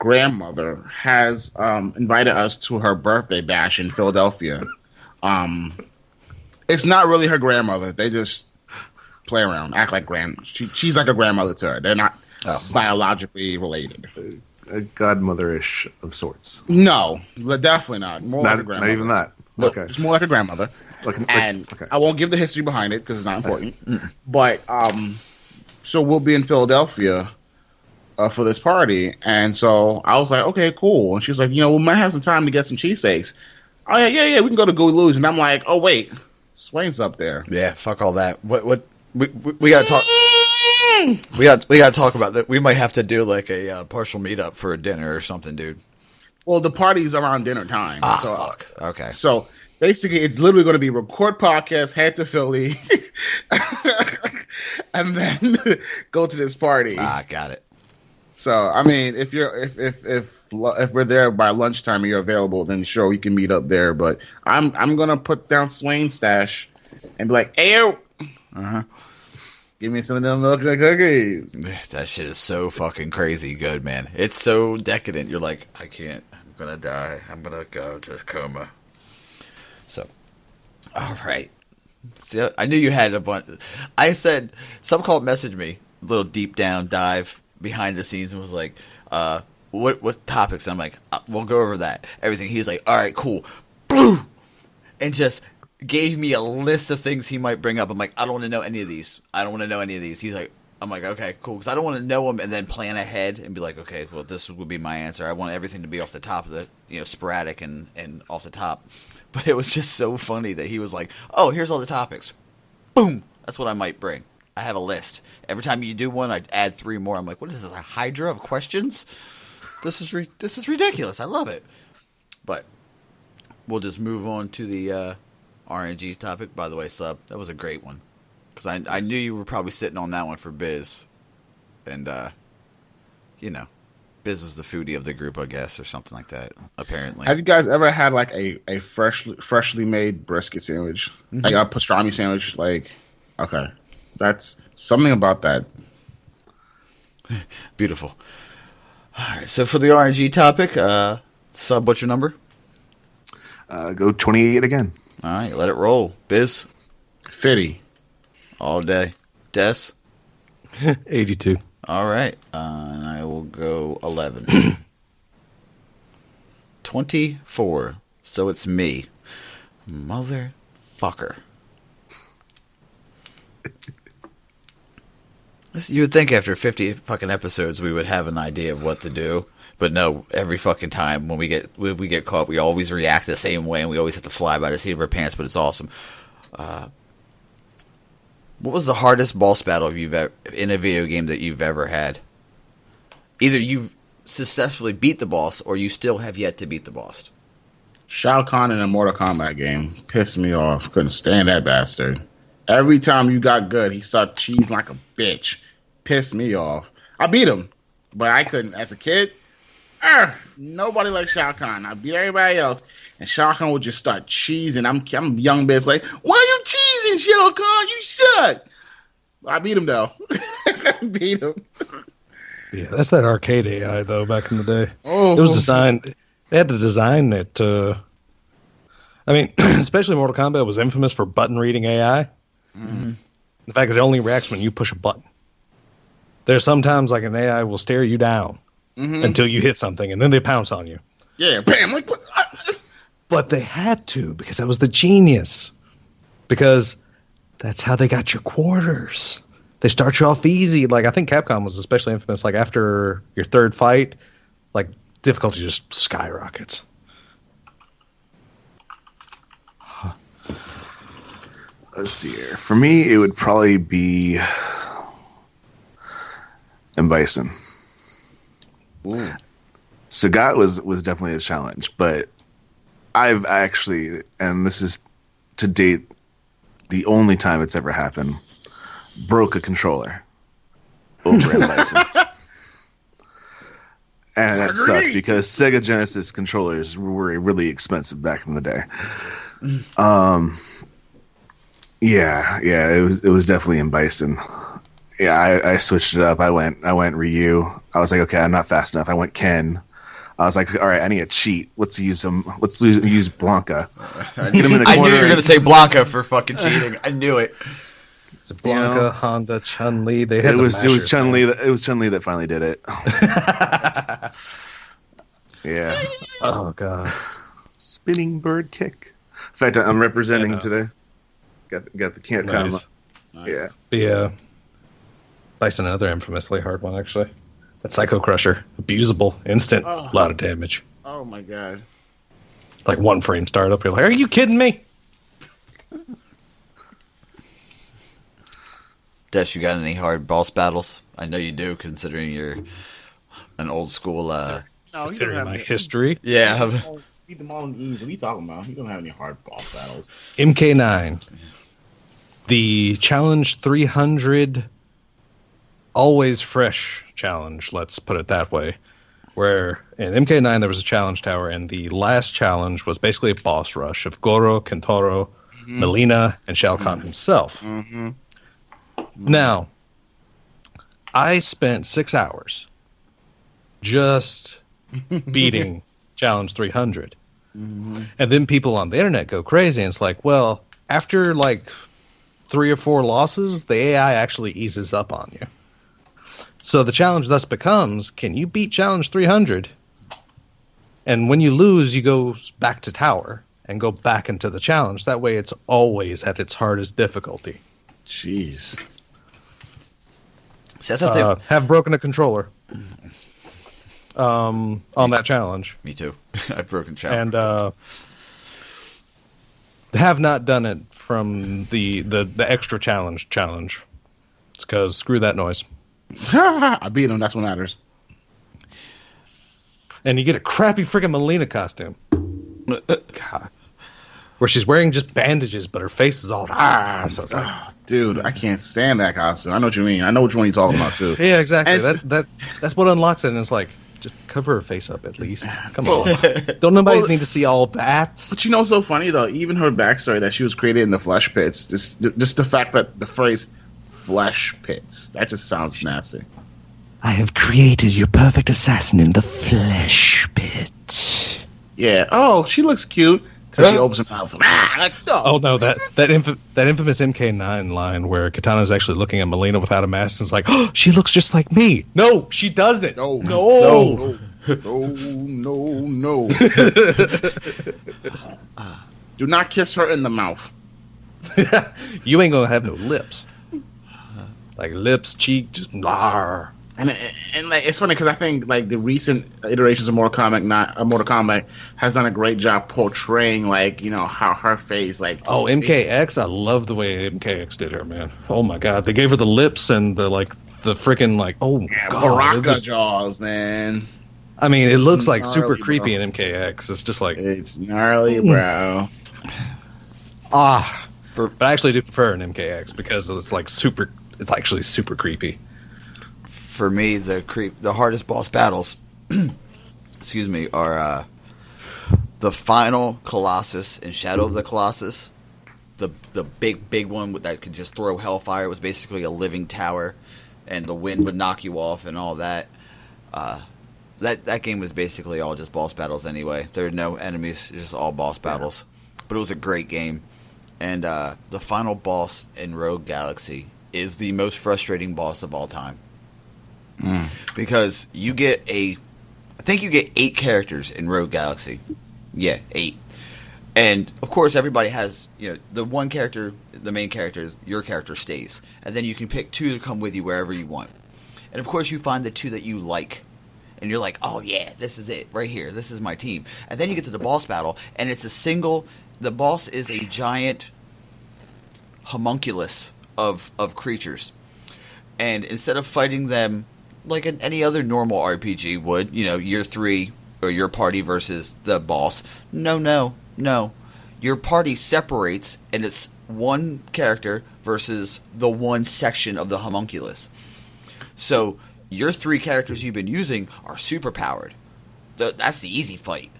grandmother has invited us to her birthday bash in Philadelphia. It's not really her grandmother. They just play around, act like she's like a grandmother to her. They're not biologically related. A godmother-ish of sorts. No, definitely not. More like a grandmother. Not even that. No, Okay. just more like a grandmother. Okay. I won't give the history behind it because it's not important. But so we'll be in Philadelphia for this party. And so I was like, okay, cool. And she's like, we might have some time to get some cheesesteaks. Oh yeah, we can go to Gooey Lou's. And I'm like, oh wait, Swain's up there. Yeah, fuck all that. What we gotta talk. We gotta talk about that. We might have to do like a partial meetup for a dinner or something, dude. Well, the party's around dinner time. So, fuck. Okay. So basically, it's literally going to be record podcast, head to Philly, and then go to this party. Got it. So I mean, if we're there by lunchtime and you're available, then sure we can meet up there. But I'm gonna put down Swain's stash and be like, "Hey, give me some of them milk cookies." That shit is so fucking crazy good, man. It's so decadent. You're like, I can't. I'm gonna die. I'm gonna go to coma. So, all right. See, I knew you had a bunch. I said, Subcult messaged me, a little deep down dive behind the scenes, and was like, what topics? And I'm like, we'll go over that. Everything. He's like, all right, cool. Boom! And just gave me a list of things he might bring up. I'm like, I don't want to know any of these. He's like, I'm like, okay, cool. Because I don't want to know them and then plan ahead and be like, okay, well, this would be my answer. I want everything to be off the top of the, sporadic and off the top. But it was just so funny that he was like, oh, here's all the topics. Boom. That's what I might bring. I have a list. Every time you do one, I add 3 more. I'm like, what is this, a hydra of questions? This is ridiculous. I love it. But we'll just move on to the RNG topic. By the way, Sub, that was a great one. Because I knew you were probably sitting on that one for Biz. And, Biz is the foodie of the group, I guess, or something like that, apparently. Have you guys ever had like a freshly made brisket sandwich? Mm-hmm. Like a pastrami sandwich? Like, okay. That's something about that. Beautiful. All right, so for the RNG topic, Sub, what's your number? Go 28 again. All right, let it roll. Biz? 50. All day. Des? 82. All right, and I will go 11. 24. So it's me. Motherfucker. You would think after 50 fucking episodes we would have an idea of what to do, but no. Every fucking time when we get caught, we always react the same way, and we always have to fly by the seat of our pants. But it's awesome. What was the hardest boss battle in a video game that you've ever had? Either you've successfully beat the boss, or you still have yet to beat the boss. Shao Kahn in a Mortal Kombat game pissed me off. Couldn't stand that bastard. Every time you got good, he started cheesing like a bitch. Pissed me off. I beat him, but I couldn't. As a kid, nobody liked Shao Kahn. I beat everybody else, and Shao Kahn would just start cheesing. I'm young bitch like, why are you cheesing, Shao Kahn? You suck. I beat him though. Beat him. Yeah, that's that arcade AI though. Back in the day, Oh, it was designed. They had to design it. Especially Mortal Kombat was infamous for button reading AI. Mm-hmm. The fact that it only reacts when you push a button. There's sometimes like an AI will stare you down until you hit something, and then they pounce on you. Yeah, bam! Like what? But they had to, because that was the genius. Because that's how they got your quarters. They start you off easy. Like I think Capcom was especially infamous. Like after your third fight, like difficulty just skyrockets. Let's see here. For me, it would probably be M. Bison. Ooh. Sagat was definitely a challenge, but I've actually, and this is to date the only time it's ever happened, broke a controller over M. Bison. And that sucked because Sega Genesis controllers were really expensive back in the day. Yeah, it was definitely in Bison. Yeah, I switched it up. I went Ryu. I was like, okay, I'm not fast enough. I went Ken. I was like, all right, I need a cheat. Let's use Blanca. I knew you were going to say Blanca for fucking cheating. I knew it. It's Blanca, Honda, Chun-Li. They had it was Chun-Li. It was Chun-Li that finally did it. Yeah. Oh god. Spinning bird kick. In fact, I'm representing him today. Got the can't Nice. come. Yeah. The Bison, another infamously hard one, actually. That Psycho Crusher, abusable, instant, Oh. lot of damage. Oh my god. Like 1 frame startup. You're like, are you kidding me? Des, you got any hard boss battles? I know you do, considering you're an old school. No, he doesn't Considering have my any- history. Yeah. Beat them all in ease. What are you talking about? He don't have any hard boss battles. MK9. The Challenge 300 Always Fresh challenge, let's put it that way. Where in MK9 there was a challenge tower, and the last challenge was basically a boss rush of Goro, Kentaro, Melina, and Shao Kahn himself. Mm-hmm. Now, I spent 6 hours just beating Challenge 300. And then people on the internet go crazy, and it's like, well, after like 3 or 4 losses, the AI actually eases up on you. So the challenge thus becomes, can you beat Challenge 300? And when you lose, you go back to tower and go back into the challenge. That way it's always at its hardest difficulty. Jeez. See, that's the thing. Have broken a controller on that challenge. Me too. I've broken challenge. And have not done it from the extra challenge. It's because screw that noise. I beat him. That's what matters. And you get a crappy freaking Melina costume. God. Where she's wearing just bandages, but her face is all so it's like, Oh, dude, I can't stand that costume. I know what you mean. I know which one you're talking about too. yeah, exactly. And That's what unlocks it. And it's like, just cover her face up at least. Come on. Don't nobody need to see all that. But you know what's so funny though? Even her backstory that she was created in the flesh pits. Just the fact that the phrase "flesh pits" that just sounds nasty. I have created your perfect assassin in the flesh pit. Yeah. Oh, she looks cute. Till she opens her mouth. Oh no, that infamous MK9 line where Katana's actually looking at Melina without a mask and is like, oh, she looks just like me. No, she doesn't. No. No. No. Do not kiss her in the mouth. You ain't gonna have no lips. Like lips, cheek, just lar. And like it's funny because I think like the recent iterations of Mortal Kombat has done a great job portraying like how her face like. Oh, MKX, I love the way MKX did her, man. Oh my god, they gave her the lips and the freaking god, Baraka jaws, man. I mean, it looks like gnarly, super creepy bro. in MKX. It's just like It's gnarly, bro. but I actually do prefer an MKX because it's like super. It's actually super creepy. For me, the hardest boss battles, excuse me, are the final Colossus in Shadow of the Colossus. The big one that could just throw hellfire. It was basically a living tower, and the wind would knock you off and all that. That game was basically all just boss battles anyway. There were no enemies, just all boss battles. But it was a great game. And the final boss in Rogue Galaxy is the most frustrating boss of all time. Because you get I think you get 8 characters in Rogue Galaxy. Yeah, 8. And of course everybody has, the one character, the main character, your character stays. And then you can pick 2 to come with you wherever you want. And of course you find the 2 that you like. And you're like, oh yeah, this is it, right here. This is my team. And then you get to the boss battle, and it's the boss is a giant homunculus of creatures. And instead of fighting them like any other normal RPG would, your 3 or your party versus the boss. No. Your party separates, and it's one character versus the one section of the homunculus. So your 3 characters you've been using are super powered. That's the easy fight.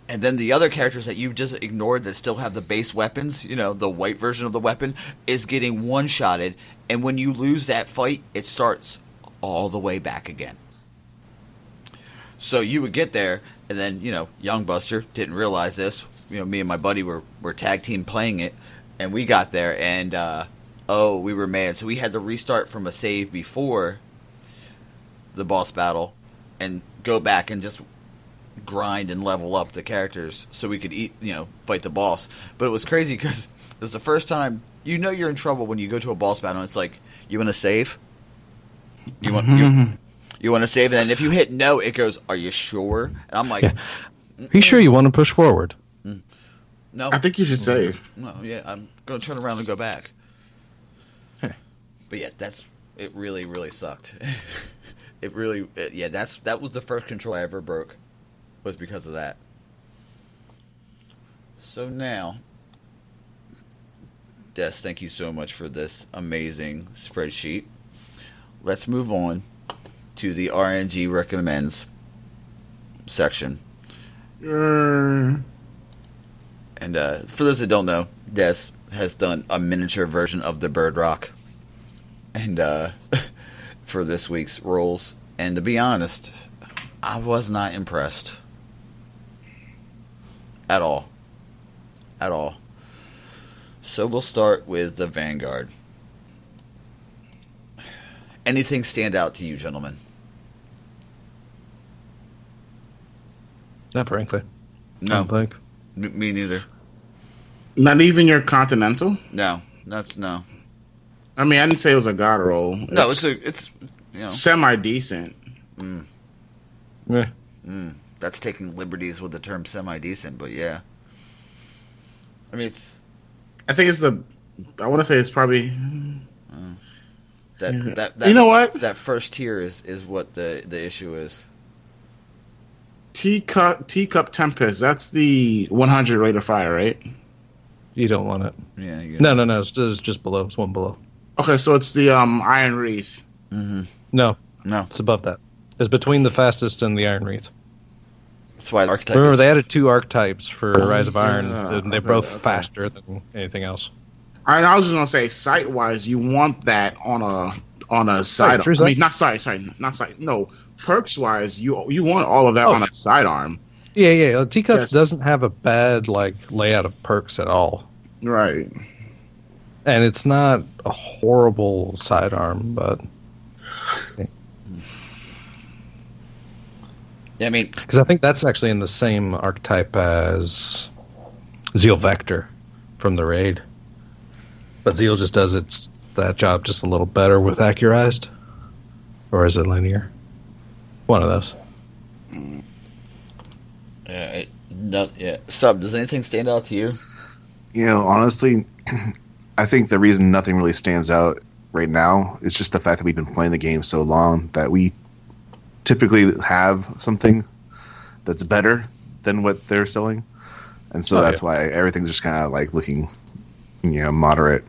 And then the other characters that you've just ignored that still have the base weapons, the white version of the weapon, is getting one-shotted. And when you lose that fight, it starts all the way back again. So you would get there, and then, Young Buster didn't realize this. Me and my buddy were tag team playing it, and we got there, and, we were mad. So we had to restart from a save before the boss battle and go back and just grind and level up the characters so we could fight the boss. But it was crazy because it was the first time you're in trouble when you go to a boss battle and it's like, you want to save? You want You want to save, and then if you hit no, it goes, "Are you sure?" And I'm like, Are you sure you want to push forward? No. I think you should save. No, yeah, I'm going to turn around and go back. But yeah, it really, really sucked. That was the first control I ever broke, was because of that. So now, Des, thank you so much for this amazing spreadsheet. Let's move on to the RNG recommends section. And for those that don't know, Des has done a miniature version of the Bird Rock, and for this week's rolls. And to be honest, I was not impressed at all. At all. So we'll start with the Vanguard. Anything stand out to you, gentlemen? Not frankly. No. I don't think. Me neither. Not even your Continental? No. That's no. I mean, I didn't say it was a god roll. No, it's you know, semi-decent. Yeah. That's taking liberties with the term semi-decent, but yeah. I mean, I think it's I want to say it's probably... That you know what? That first tier is what the issue is. Teacup Tempest. That's the 100 rate of fire, right? You don't want it. Yeah. No. It's just below. It's one below. Okay, so it's the Iron Wreath. Mm-hmm. No. It's above that. It's between the fastest and the Iron Wreath. That's why the archetype. Remember, they added 2 archetypes for Rise of Iron. And they're both okay. faster than anything else. And I was just gonna say, sight wise, you want that on a side. I mean, not sight. No, perks wise, you want all of that on a sidearm. Yeah. Teacups doesn't have a bad layout of perks at all. Right. And it's not a horrible sidearm, but yeah, I mean, because I think that's actually in the same archetype as Zeal Vector from the raid. But Zeal just does that job just a little better with Accurized. Or is it linear? One of those. Sub, does anything stand out to you? You know, honestly, I think the reason nothing really stands out right now is just the fact that we've been playing the game so long that we typically have something that's better than what they're selling. And so that's why everything's just kind of looking, moderate.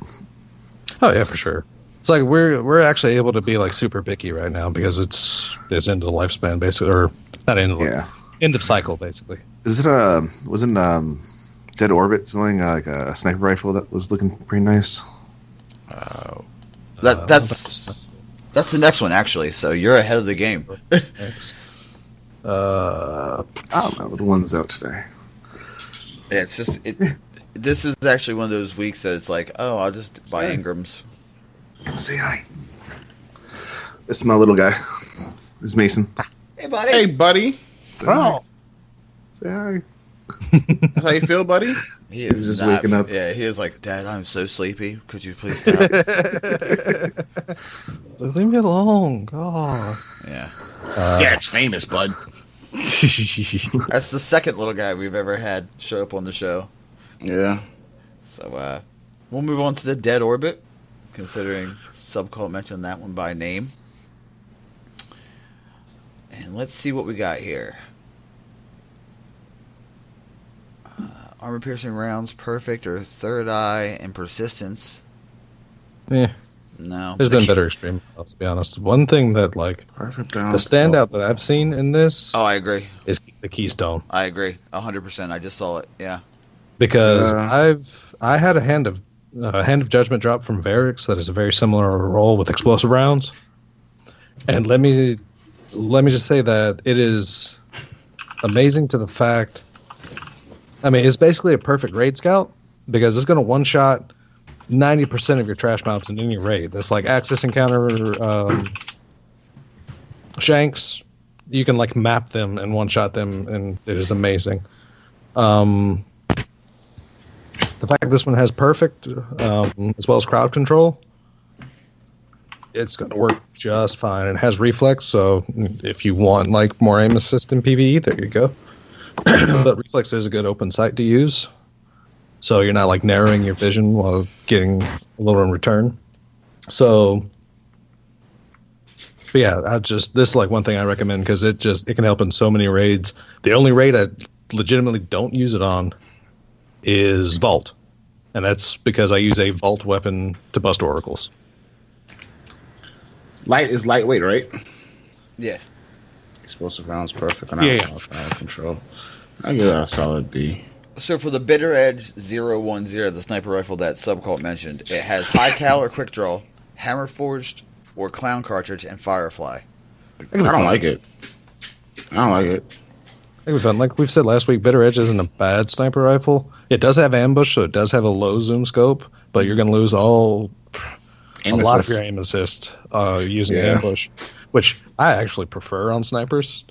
Oh yeah, for sure. It's like we're actually able to be super picky right now because it's end of the lifespan basically, or not end of end of cycle basically. Is it wasn't Dead Orbit selling a sniper rifle that was looking pretty nice? That's the next one actually. So you're ahead of the game. I don't know. The one's out today. Yeah, it's just this is actually one of those weeks that it's like, oh, I'll just buy Ingrams. Say hi. This is my little guy. This is Mason. Hey, buddy. Hey, buddy. Oh. Say hi. That's how you feel, buddy? He is just waking up. Yeah, he is like, Dad, I'm so sleepy. Could you please stop? Leave me alone. God. Yeah. Yeah, it's famous, bud. That's the second little guy we've ever had show up on the show. Yeah. So we'll move on to the Dead Orbit, considering Subcult mentioned that one by name. And let's see what we got here. Armor-piercing rounds, perfect, or third eye, and persistence. Yeah. No. There's been better extreme, to be honest. One thing that, perfect the standout that I've seen in this... Oh, I agree. ...is the Keystone. I agree. 100%. I just saw it. Yeah. Because I had a Hand of Judgment drop from Varix that is a very similar roll with explosive rounds. And let me just say that it is amazing to the fact... I mean, it's basically a perfect raid scout because it's going to one-shot 90% of your trash mobs in any raid. That's like Axis Encounter Shanks. You can map them and one-shot them, and it is amazing. The fact that this one has perfect, as well as crowd control, it's going to work just fine. It has reflex, so if you want like more aim assist in PvE, there you go. But reflex is a good open sight to use, so you're not like narrowing your vision while getting a little in return. So, but yeah, this is like one thing I recommend because it can help in so many raids. The only raid I legitimately don't use it on is Vault, and that's because I use a Vault weapon to bust oracles. Light is lightweight, right? Yes. Explosive rounds perfect on fire control. I give that a solid B. So for the Bitter Edge 010, the sniper rifle that Subcult mentioned, it has high cal or quick draw, hammer forged or clown cartridge, and firefly. I don't like it. I don't like it. I think we've done, like we've said last week, Bitter Edge isn't a bad sniper rifle. It does have ambush, so it does have a low zoom scope, but you're going to lose a lot of your aim assist using ambush, which I actually prefer on snipers.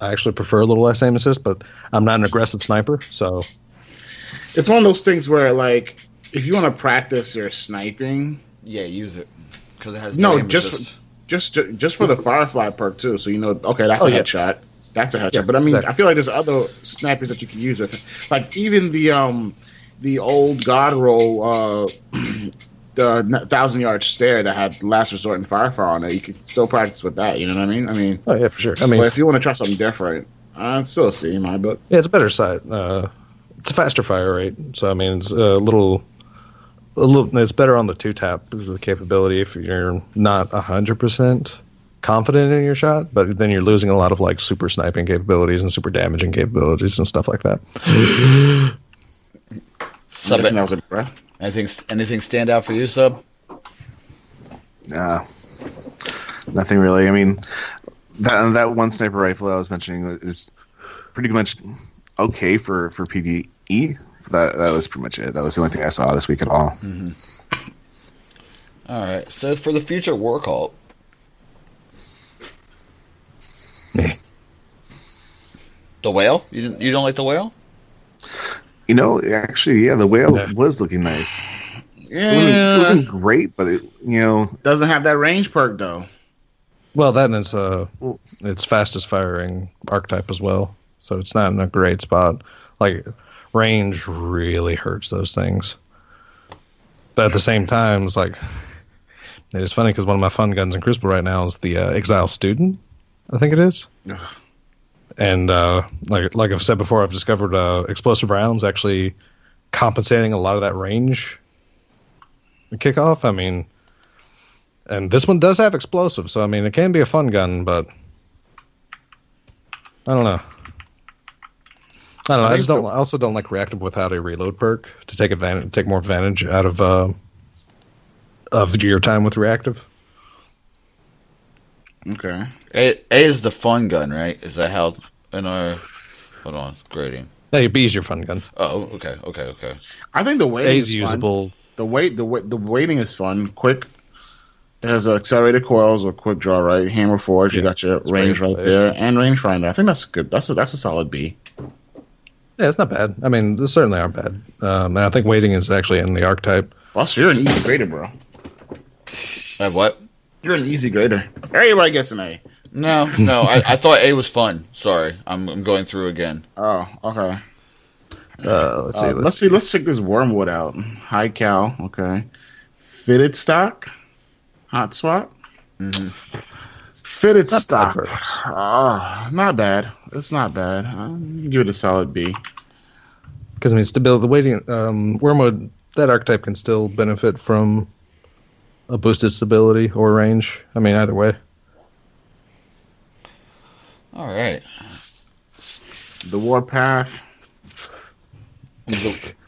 I actually prefer a little less aim assist, but I'm not an aggressive sniper, so... It's one of those things where, like, if you want to practice your sniping... Yeah, use it. Because it has no aim assist. just for the Firefly perk, too, so you know, okay, that's a headshot. That's a headshot. Yeah, but, I mean, exactly. I feel like there's other snipers that you can use with it. Like, even the old God roll... the 1,000-yard stare that had Last Resort and Firefly on it, you could still practice with that. You know what I mean? Oh yeah, for sure. I mean, but if you want to try something different, I'd still see in my book. Yeah, it's a better sight. It's a faster fire rate, so I mean, it's a little. It's better on the 2-tap because of the capability. If you're not 100% confident in your shot, but then you're losing a lot of like super sniping capabilities and super damaging capabilities and stuff like that. Anything stand out for you, Sub? Nothing really. I mean, that one sniper rifle I was mentioning is pretty much okay for PvE. That was pretty much it. That was the only thing I saw this week at all. Mm-hmm. All right. So for the future war cult, the whale. You don't like the whale? You know, actually, yeah, the whale was looking nice. Yeah, it wasn't great, but it doesn't have that range perk though. Well, that is its fastest firing archetype as well, so it's not in a great spot. Like range really hurts those things, but at the same time, it's like it's funny because one of my fun guns in Crucible right now is the Exile Student. I think it is. And like I've said before, I've discovered explosive rounds actually compensating a lot of that range kickoff. I mean, and this one does have explosive, so I mean it can be a fun gun, but I don't know. I also don't like reactive without a reload perk to take more advantage out of your time with reactive. Okay. A is the fun gun, right? Is that how in our hold on grading? Hey, B is your fun gun. Oh, okay. I think the weighting is usable. Fun. The weighting is fun. Quick. It has accelerated coils or quick draw, right? Hammer forge. You got your range right there and rangefinder. I think that's good. That's a solid B. Yeah, it's not bad. I mean, they certainly aren't bad. And I think weighting is actually in the archetype. Buster, you're an easy grader, bro. What? You're an easy grader. Everybody gets an A. No. I thought A was fun. Sorry, I'm going through again. Oh, okay. Let's see. Let's check this Wormwood out. High cal. Okay. Fitted stock. Hot swap. Mm-hmm. Fitted Not stock. bad Not bad. It's not bad. You give it a solid B. Because I mean, stability. The weighting. Wormwood. That archetype can still benefit from a boosted stability or range. I mean, either way. All right. The Warpath.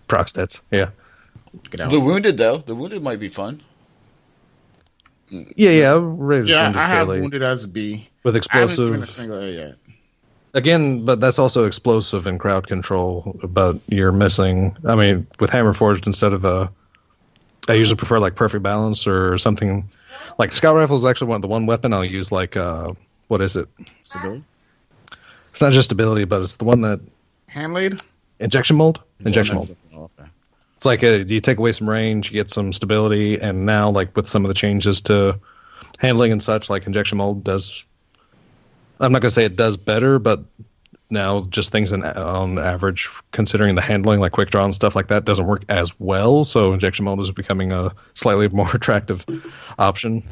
Proc stats. Yeah. Get out. The Wounded, though. The Wounded might be fun. Yeah. Wounded I have fairly, Wounded as a B. with I haven't explosive. given a single A yet. Again, but that's also explosive and crowd control. But you're missing. I mean, with Hammer Forged instead of I usually prefer like Perfect Balance or something. Like Scout Rifle is actually the one weapon I'll use. Like what is it? Stability? It's not just stability, but it's the one that Hand laid? injection mold. Injection mold. Oh, okay. It's like you take away some range, you get some stability, and now like with some of the changes to handling and such, like injection mold does. I'm not gonna say it does better, but now just things on average, considering the handling, like quick draw and stuff like that, doesn't work as well. So injection mold is becoming a slightly more attractive option.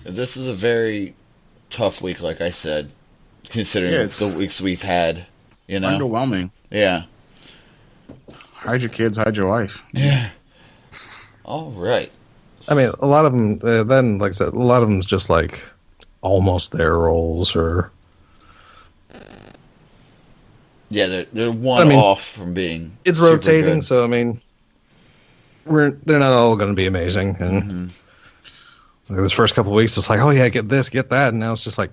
This is a very tough week, like I said, considering the weeks we've had. You know, underwhelming. Yeah. Hide your kids, hide your wife. Yeah. All right. I mean, a lot of them. Then, like I said, a lot of them's just like almost their roles, or yeah, they're one off from being. It's rotating, good. So I mean, they're not all going to be amazing. And like this first couple of weeks, it's like, oh yeah, get this, get that, and now it's just like,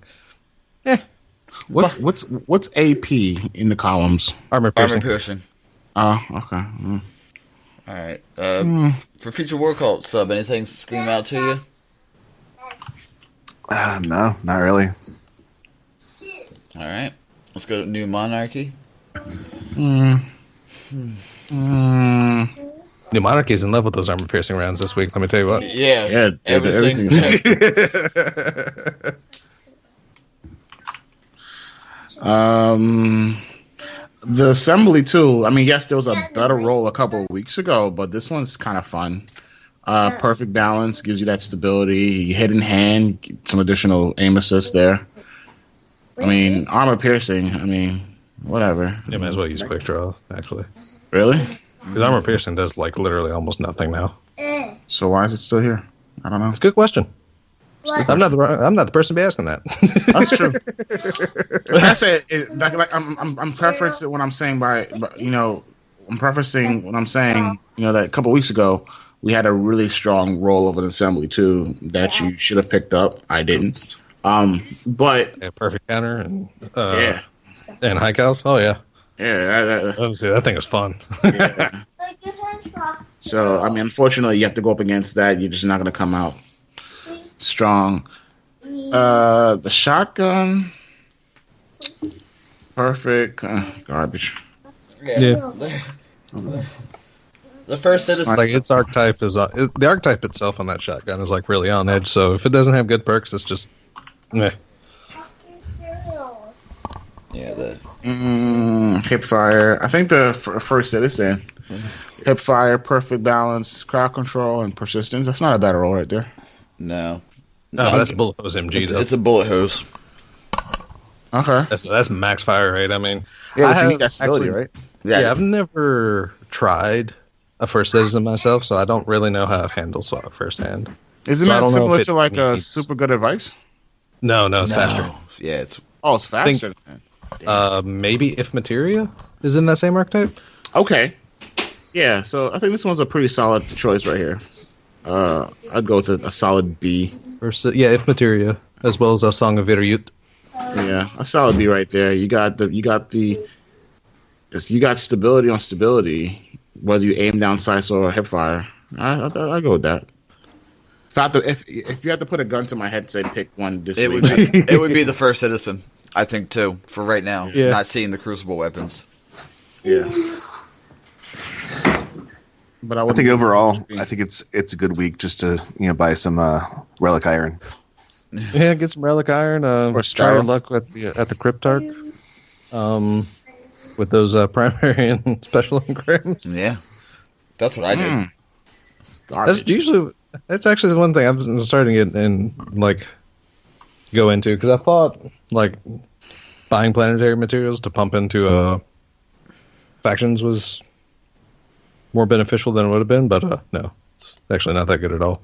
What's AP in the columns? Armor piercing. Armor piercing. Oh, okay. All right. For future war cult sub, anything scream out to you? No, not really. All right. Let's go to New Monarchy. New Monarchy's in love with those armor piercing rounds this week. Let me tell you what. Yeah. Everything. The assembly too. I mean, yes, there was a better roll a couple of weeks ago, but this one's kind of fun. Perfect balance gives you that stability. Hit in hand, get some additional aim assist there. I mean, armor piercing. I mean, whatever. You might as well use quick draw, actually. Really? Because armor piercing does like literally almost nothing now. So why is it still here? I don't know. It's a good question. I'm not the person to be asking that. That's true. That's it. Like I'm prefacing what I'm saying by I'm prefacing what I'm saying. That a couple weeks ago we had a really strong roll of an assembly too that you should have picked up. I didn't. But perfect counter and high cows. Oh yeah. Yeah. Obviously, that thing is fun. Yeah. So I mean, unfortunately, you have to go up against that. You're just not going to come out strong. The shotgun, perfect. Garbage. Yeah. The first citizen. Like its archetype is the archetype itself on that shotgun is like really on edge. So if it doesn't have good perks, it's just meh. Yeah. Hipfire. I think the first citizen. Hipfire, perfect balance, crowd control, and persistence. That's not a bad roll right there. No, that's bullet hose MG though. It's a bullet hose. Okay, that's max fire rate. I mean, you need that stability, right? Yeah, I've never tried a first citizen myself, so I don't really know how it handles firsthand. Isn't that similar to like a super good advice? No, it's faster. Yeah, it's faster. Maybe if materia is in that same archetype. Okay. Yeah, so I think this one's a pretty solid choice right here. I'd go with a solid B. If materia, as well as a Song of Virut. Yeah, a solid B right there. You got stability on stability, whether you aim down sights or hipfire. I go with that. If you had to put a gun to my head, say pick one this week, it would be the first citizen. I think too. For right now, not seeing the crucible weapons. Yeah. But I think overall, I think it's a good week just to buy some relic iron. Yeah, get some relic iron. Or try your luck at the Cryptarch. With those primary and special engrams. Yeah, that's what I did. That's actually the one thing I'm starting to get and like go into because I thought like buying planetary materials to pump into factions was more beneficial than it would have been, but no, it's actually not that good at all.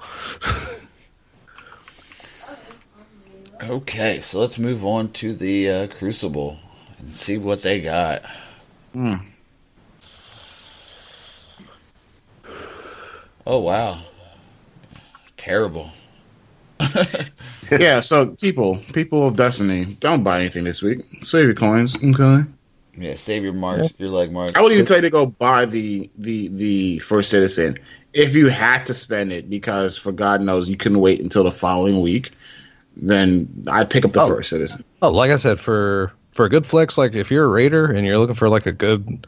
Okay, so let's move on to the Crucible and see what they got. Oh, wow. Terrible. Yeah, so people of Destiny, don't buy anything this week. Save your coins, okay? Yeah, save your marks, your leg marks. I wouldn't even tell you to go buy the first citizen if you had to spend it because for God knows you couldn't wait until the following week. Then I'd pick up the first citizen. Oh, like I said, for a good flex, like if you're a raider and you're looking for like a good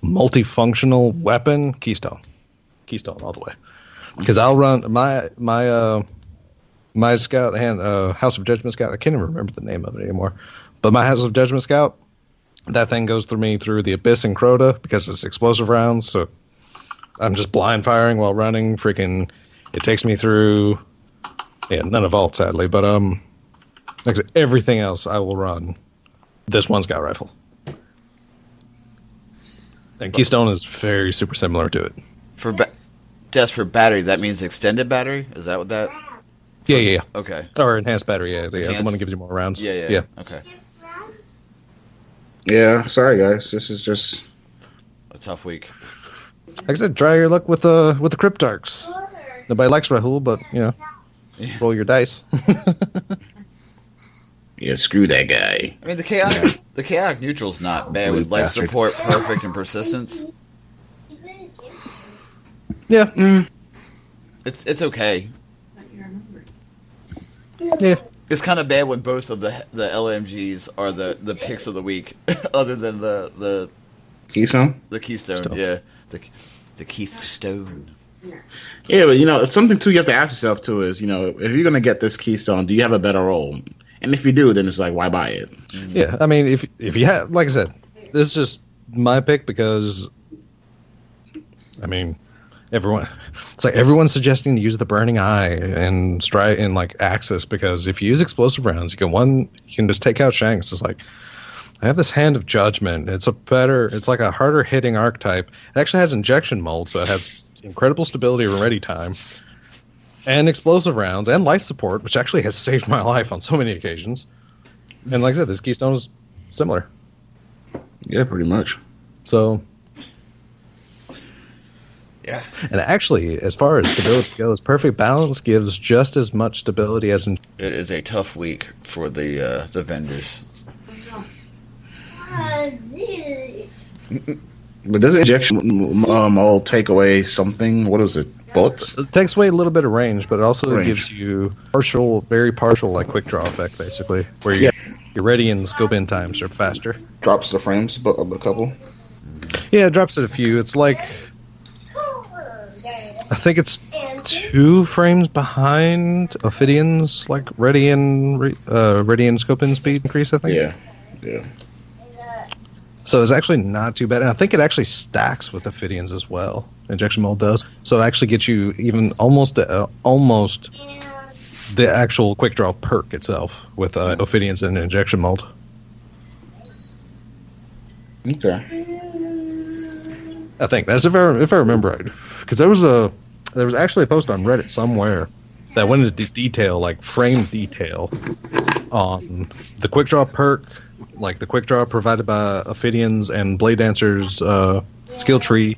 multifunctional weapon, Keystone all the way. Because I'll run my my scout hand, House of Judgment Scout. I can't even remember the name of it anymore. But my House of Judgment Scout, that thing goes through me through the Abyss and Crota because it's explosive rounds. So I'm just blind firing while running. Freaking, it takes me through. Yeah, none of Vault, sadly, but like I said, everything else I will run. This one scout rifle. And Keystone is very super similar to it. Just for battery, that means extended battery? Is that what that? Yeah. Okay. Or enhanced battery, yeah. The one that gives you more rounds. Yeah. Okay. Yeah, sorry guys. This is just A tough week. Like I said, try your luck with the Cryptarchs. Nobody likes Rahul, but roll your dice. yeah. Screw that guy. I mean, the chaotic neutral's not bad with life bastard. support, perfect, and persistence. Yeah. It's okay. Yeah. It's kind of bad when both of the LMGs are the picks of the week, other than the Keystone. Keystone. Stone. Yeah, the Keystone. Yeah, but it's something too you have to ask yourself too is if you're gonna get this Keystone, do you have a better role? And if you do, then it's like why buy it? Yeah, I mean, if you have, like I said, this is just my pick because, I mean, it's like everyone's suggesting to use the Burning Eye and strike and like Axis because if you use explosive rounds, you can just take out Shanks. It's like I have this Hand of Judgment. It's like a harder hitting archetype. It actually has injection mold, so it has incredible stability and ready time, and explosive rounds and life support, which actually has saved my life on so many occasions. And like I said, this Keystone is similar. Yeah, pretty much. So. Yeah. And actually, as far as stability goes, Perfect Balance gives just as much stability as in. It is a tough week for the vendors. But does injection mold take away something? What is it? Bullets? It takes away a little bit of range, but it also gives you very partial, like quick draw effect, basically, where your ready and scope in times are faster. Drops the frames a couple. Yeah, it drops it a few. It's like, I think it's 2 frames behind Ophidian's like ready and scope in speed increase. I think. Yeah. So it's actually not too bad, and I think it actually stacks with Ophidians as well. Injection mold does, so it actually gets you even almost the actual quick draw perk itself with Ophidians and injection mold. Okay. I think that's if I remember right, because there was actually a post on Reddit somewhere that went into detail, like frame detail, on the quick draw perk, like the quick draw provided by Ophidians and Blade Dancer's skill tree,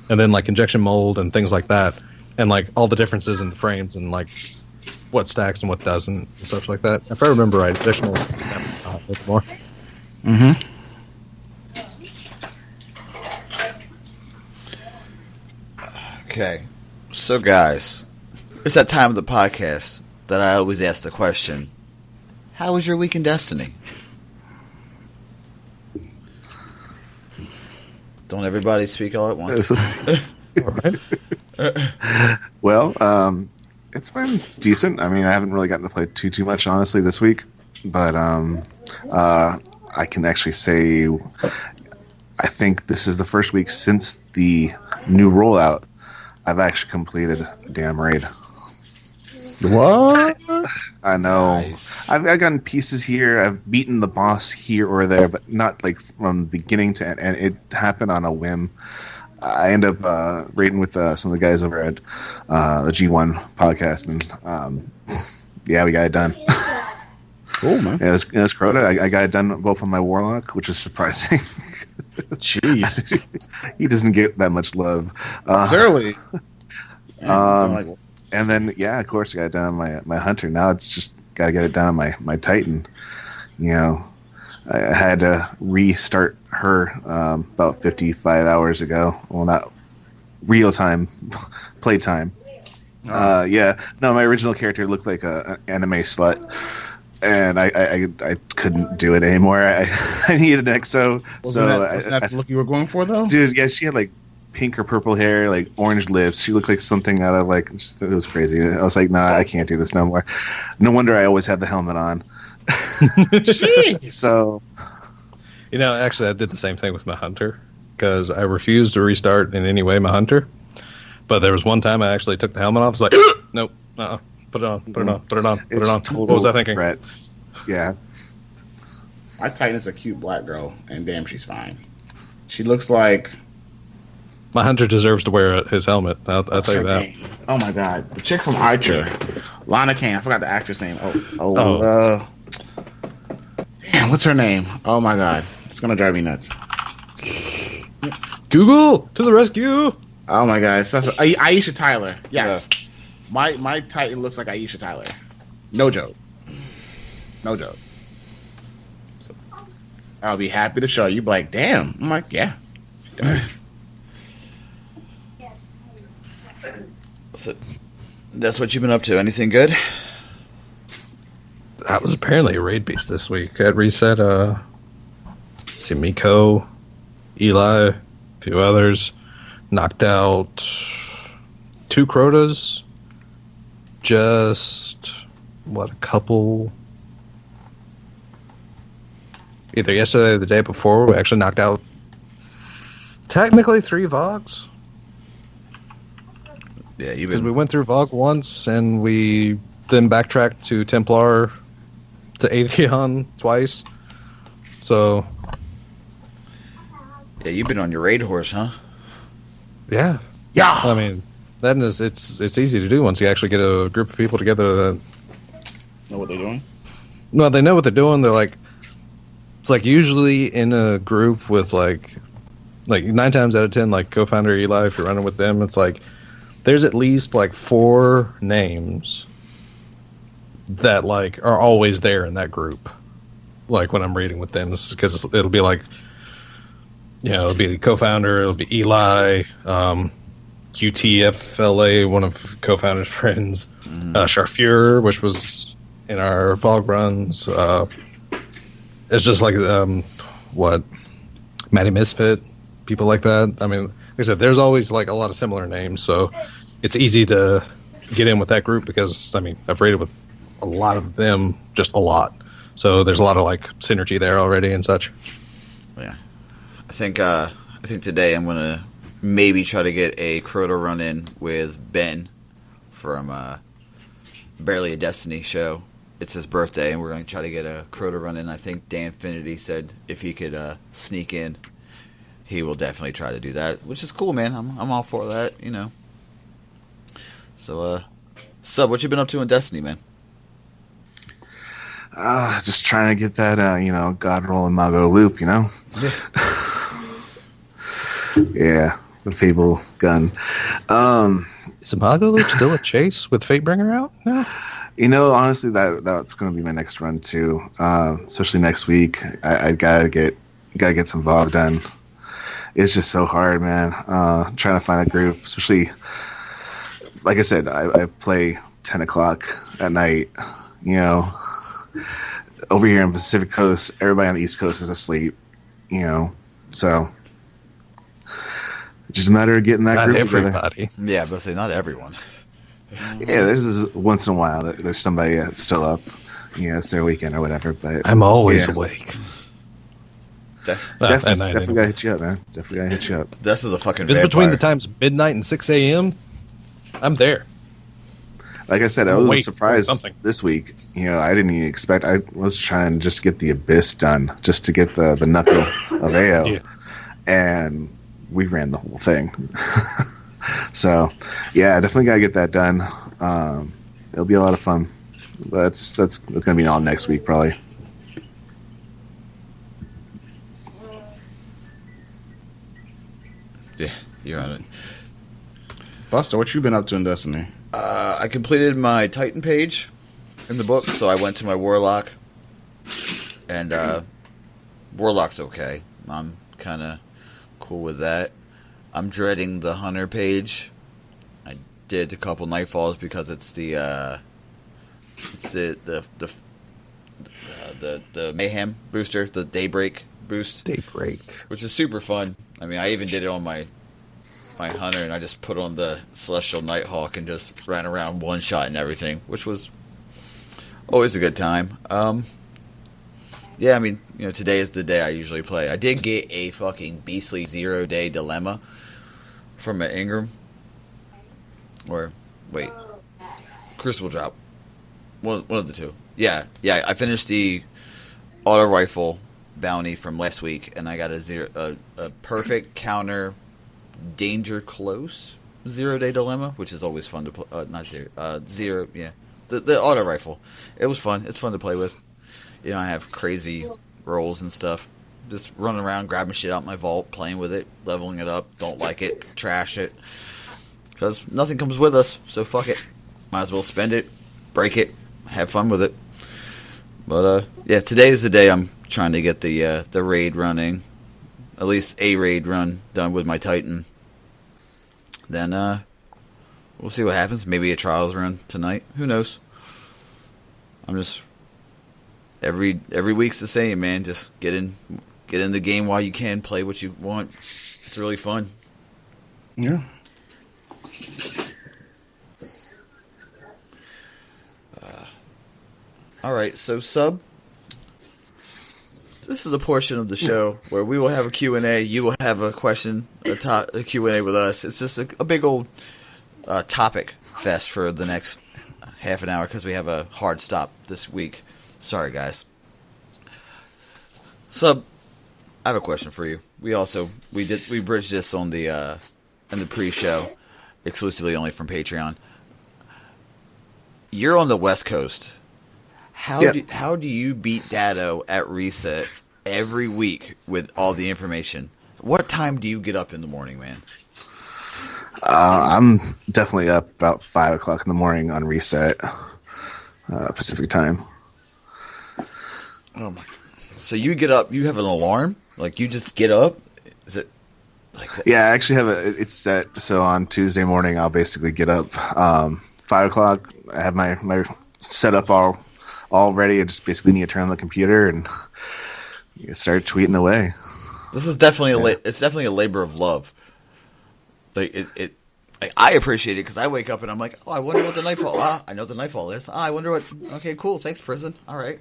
and then like injection mold and things like that, and like all the differences in the frames and like what stacks and what doesn't and stuff like that. If I remember right, injection mold is a bit more. Mm-hmm. Okay, so guys, it's that time of the podcast that I always ask the question: how was your week in Destiny? Don't everybody speak all at once. All right. Well, it's been decent. I mean, I haven't really gotten to play too much, honestly, this week. But I can actually say I think this is the first week since the new rollout I've actually completed a damn raid. What? I know. Nice. I've gotten pieces here. I've beaten the boss here or there, but not like from beginning to end. And it happened on a whim. I end up raiding with some of the guys over at the G1 podcast, and yeah, we got it done. Cool, man. It was Crota. I got it done both on my Warlock, which is surprising. Jeez. He doesn't get that much love. Clearly. And then, yeah, of course, I got it done on my Hunter. Now it's just got to get it done on my Titan. You know, I had to restart her about 55 hours ago. Well, not real time, play time. Yeah, no, my original character looked like an anime slut, and I couldn't do it anymore. I needed an EXO. Wasn't that the look you were going for, though? Dude, yeah, she had like pink or purple hair, like orange lips. She looked like something out of like, it was crazy. I was like, nah, I can't do this no more. No wonder I always had the helmet on. Jeez. So, Actually, I did the same thing with my Hunter because I refused to restart in any way my Hunter. But there was one time I actually took the helmet off. I was like, nope, put it on, put it on, put it on, put it on. total What was I thinking? threat. Yeah. My Titan's a cute black girl, and damn, she's fine. She looks like... My Hunter deserves to wear his helmet. I'll tell you that. Name? Oh my god, the chick from Archer, Lana Kane. I forgot the actress name. Damn, what's her name? Oh my god, it's gonna drive me nuts. Google to the rescue! Oh my god, it's Aisha Tyler. Yes, my Titan looks like Aisha Tyler. No joke. No joke. So, I'll be happy to show you. Be like, damn. I'm like, yeah. It does. So, that's what you've been up to. Anything good? That was apparently a raid beast this week. At reset, see Miko, Eli, a few others. Knocked out 2 Crotas. Just, a couple... Either yesterday or the day before, we actually knocked out technically 3 Vogs. Yeah, you've Because been. we went through Vog once, and we then backtracked to Templar, to Avion twice. So, Yeah, you've been on your raid horse, huh? yeah. Yeah. I mean, that is it's easy to do once you actually get a group of people together that Know what they're doing? no, they know what they're doing. They're like, it's like usually in a group with like 9 times out of 10, like co-founder Eli, if you're running with them, it's like there's at least like 4 names that like are always there in that group. Like when I'm reading with them, because it'll be like, it'll be the co-founder, it'll be Eli, QTFLA, one of co-founder's friends, Charfure, which was in our Fog runs. It's just like Matty Misfit, people like that. I mean, like I said, there's always like a lot of similar names, so it's easy to get in with that group because I mean I've raided with a lot of them, just a lot. So there's a lot of like synergy there already and such. Yeah. I think today I'm gonna maybe try to get a Crota run in with Ben from Barely a Destiny show. It's his birthday, and we're gonna try to get a Crota run in. I think Dan Finity said if he could sneak in, he will definitely try to do that, which is cool, man. I'm all for that, So, Sub, what you been up to in Destiny, man? Just trying to get that, God roll and Mago loop, Yeah. Yeah, the Fable gun. Is Imago Loop still a chase with Fatebringer out now? Honestly, that's going to be my next run too. Especially next week, I gotta get some VOG done. It's just so hard, man. Trying to find a group, especially like I said, I play 10 o'clock at night. Over here on the Pacific Coast, everybody on the East Coast is asleep. So it's just a matter of getting that Not group together. everybody. Yeah, but say not everyone. Yeah, there's this once in a while that there's somebody that's still up. It's their weekend or whatever. But I'm always yeah. awake. Definitely gotta hit you up, man. Definitely gotta hit you up. This is a fucking If it's vampire. between the times midnight and 6 a.m., I'm there. Like I said, I Wait was for surprised something. this week. I didn't even expect. I was trying to just get the Abyss done, just to get the knuckle of AO, Yeah. and we ran the whole thing. So, yeah, definitely gotta get that done. It'll be a lot of fun. That's gonna be all next week, probably. Yeah, you're on it. Buster, what you been up to in Destiny? I completed my Titan page in the book, so I went to my Warlock, and Warlock's okay. I'm kind of cool with that. I'm dreading the Hunter page. I did a couple Nightfalls because it's the Mayhem booster, the Daybreak boost, Daybreak. which is super fun. I mean, I even did it on my my hunter, and I just put on the Celestial Nighthawk and just ran around one shot and everything, which was always a good time. Yeah, I mean, today is the day I usually play. I did get a fucking beastly 0-day dilemma from an Ingram. Or, wait, Crucible Drop. One of the two. Yeah, I finished the auto rifle bounty from last week, and I got a perfect counter danger close 0-day dilemma, which is always fun to play. Not zero, yeah. The auto rifle. It was fun. It's fun to play with. I have crazy rolls and stuff. Just running around, grabbing shit out my vault, playing with it, leveling it up. Don't like it, trash it. Because nothing comes with us, so fuck it. Might as well spend it, break it, have fun with it. But, yeah, today is the day I'm trying to get the raid running. At least a raid run done with my Titan. Then, we'll see what happens. Maybe a trials run tonight. Who knows? I'm just... Every week's the same, man. Just get in the game while you can. Play what you want. It's really fun. Yeah. All right, so Sub. This is a portion of the show where we will have a Q&A. You will have a question, a Q&A with us. It's just a big old topic fest for the next half an hour because we have a hard stop this week. Sorry, guys. Sub, I have a question for you. We bridged this on the in the pre-show, exclusively only from Patreon. You're on the West Coast. How do you beat Dado at reset every week with all the information? What time do you get up in the morning, man? I'm definitely up about 5 o'clock in the morning on reset, Pacific time. Oh my! So you get up? You have an alarm? Like you just get up? Is it like that? Yeah, I actually have it's set. So on Tuesday morning, I'll basically get up 5 o'clock. I have my setup all ready. I just basically need to turn on the computer and start tweeting away. This is definitely it's definitely a labor of love. Like it like I appreciate it because I wake up and I'm like, oh, I wonder what the nightfall. I know what the nightfall is. I wonder what. Okay, cool. Thanks, prison. All right.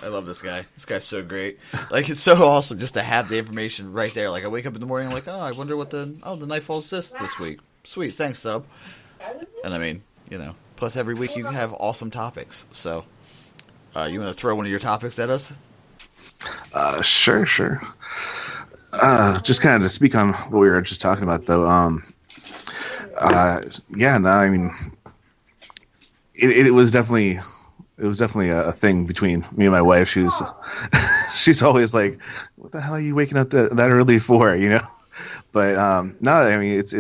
I love this guy. This guy's so great. Like it's so awesome just to have the information right there. Like I wake up in the morning, I'm like, oh, I wonder what the nightfall's this week. Sweet, thanks, Sub. And I mean, plus every week you have awesome topics. So, you want to throw one of your topics at us? Sure. Just kind of to speak on what we were just talking about, though. I mean, it was definitely a thing between me and my wife. She's always like, "What the hell are you waking up that early for?" But no, I mean it's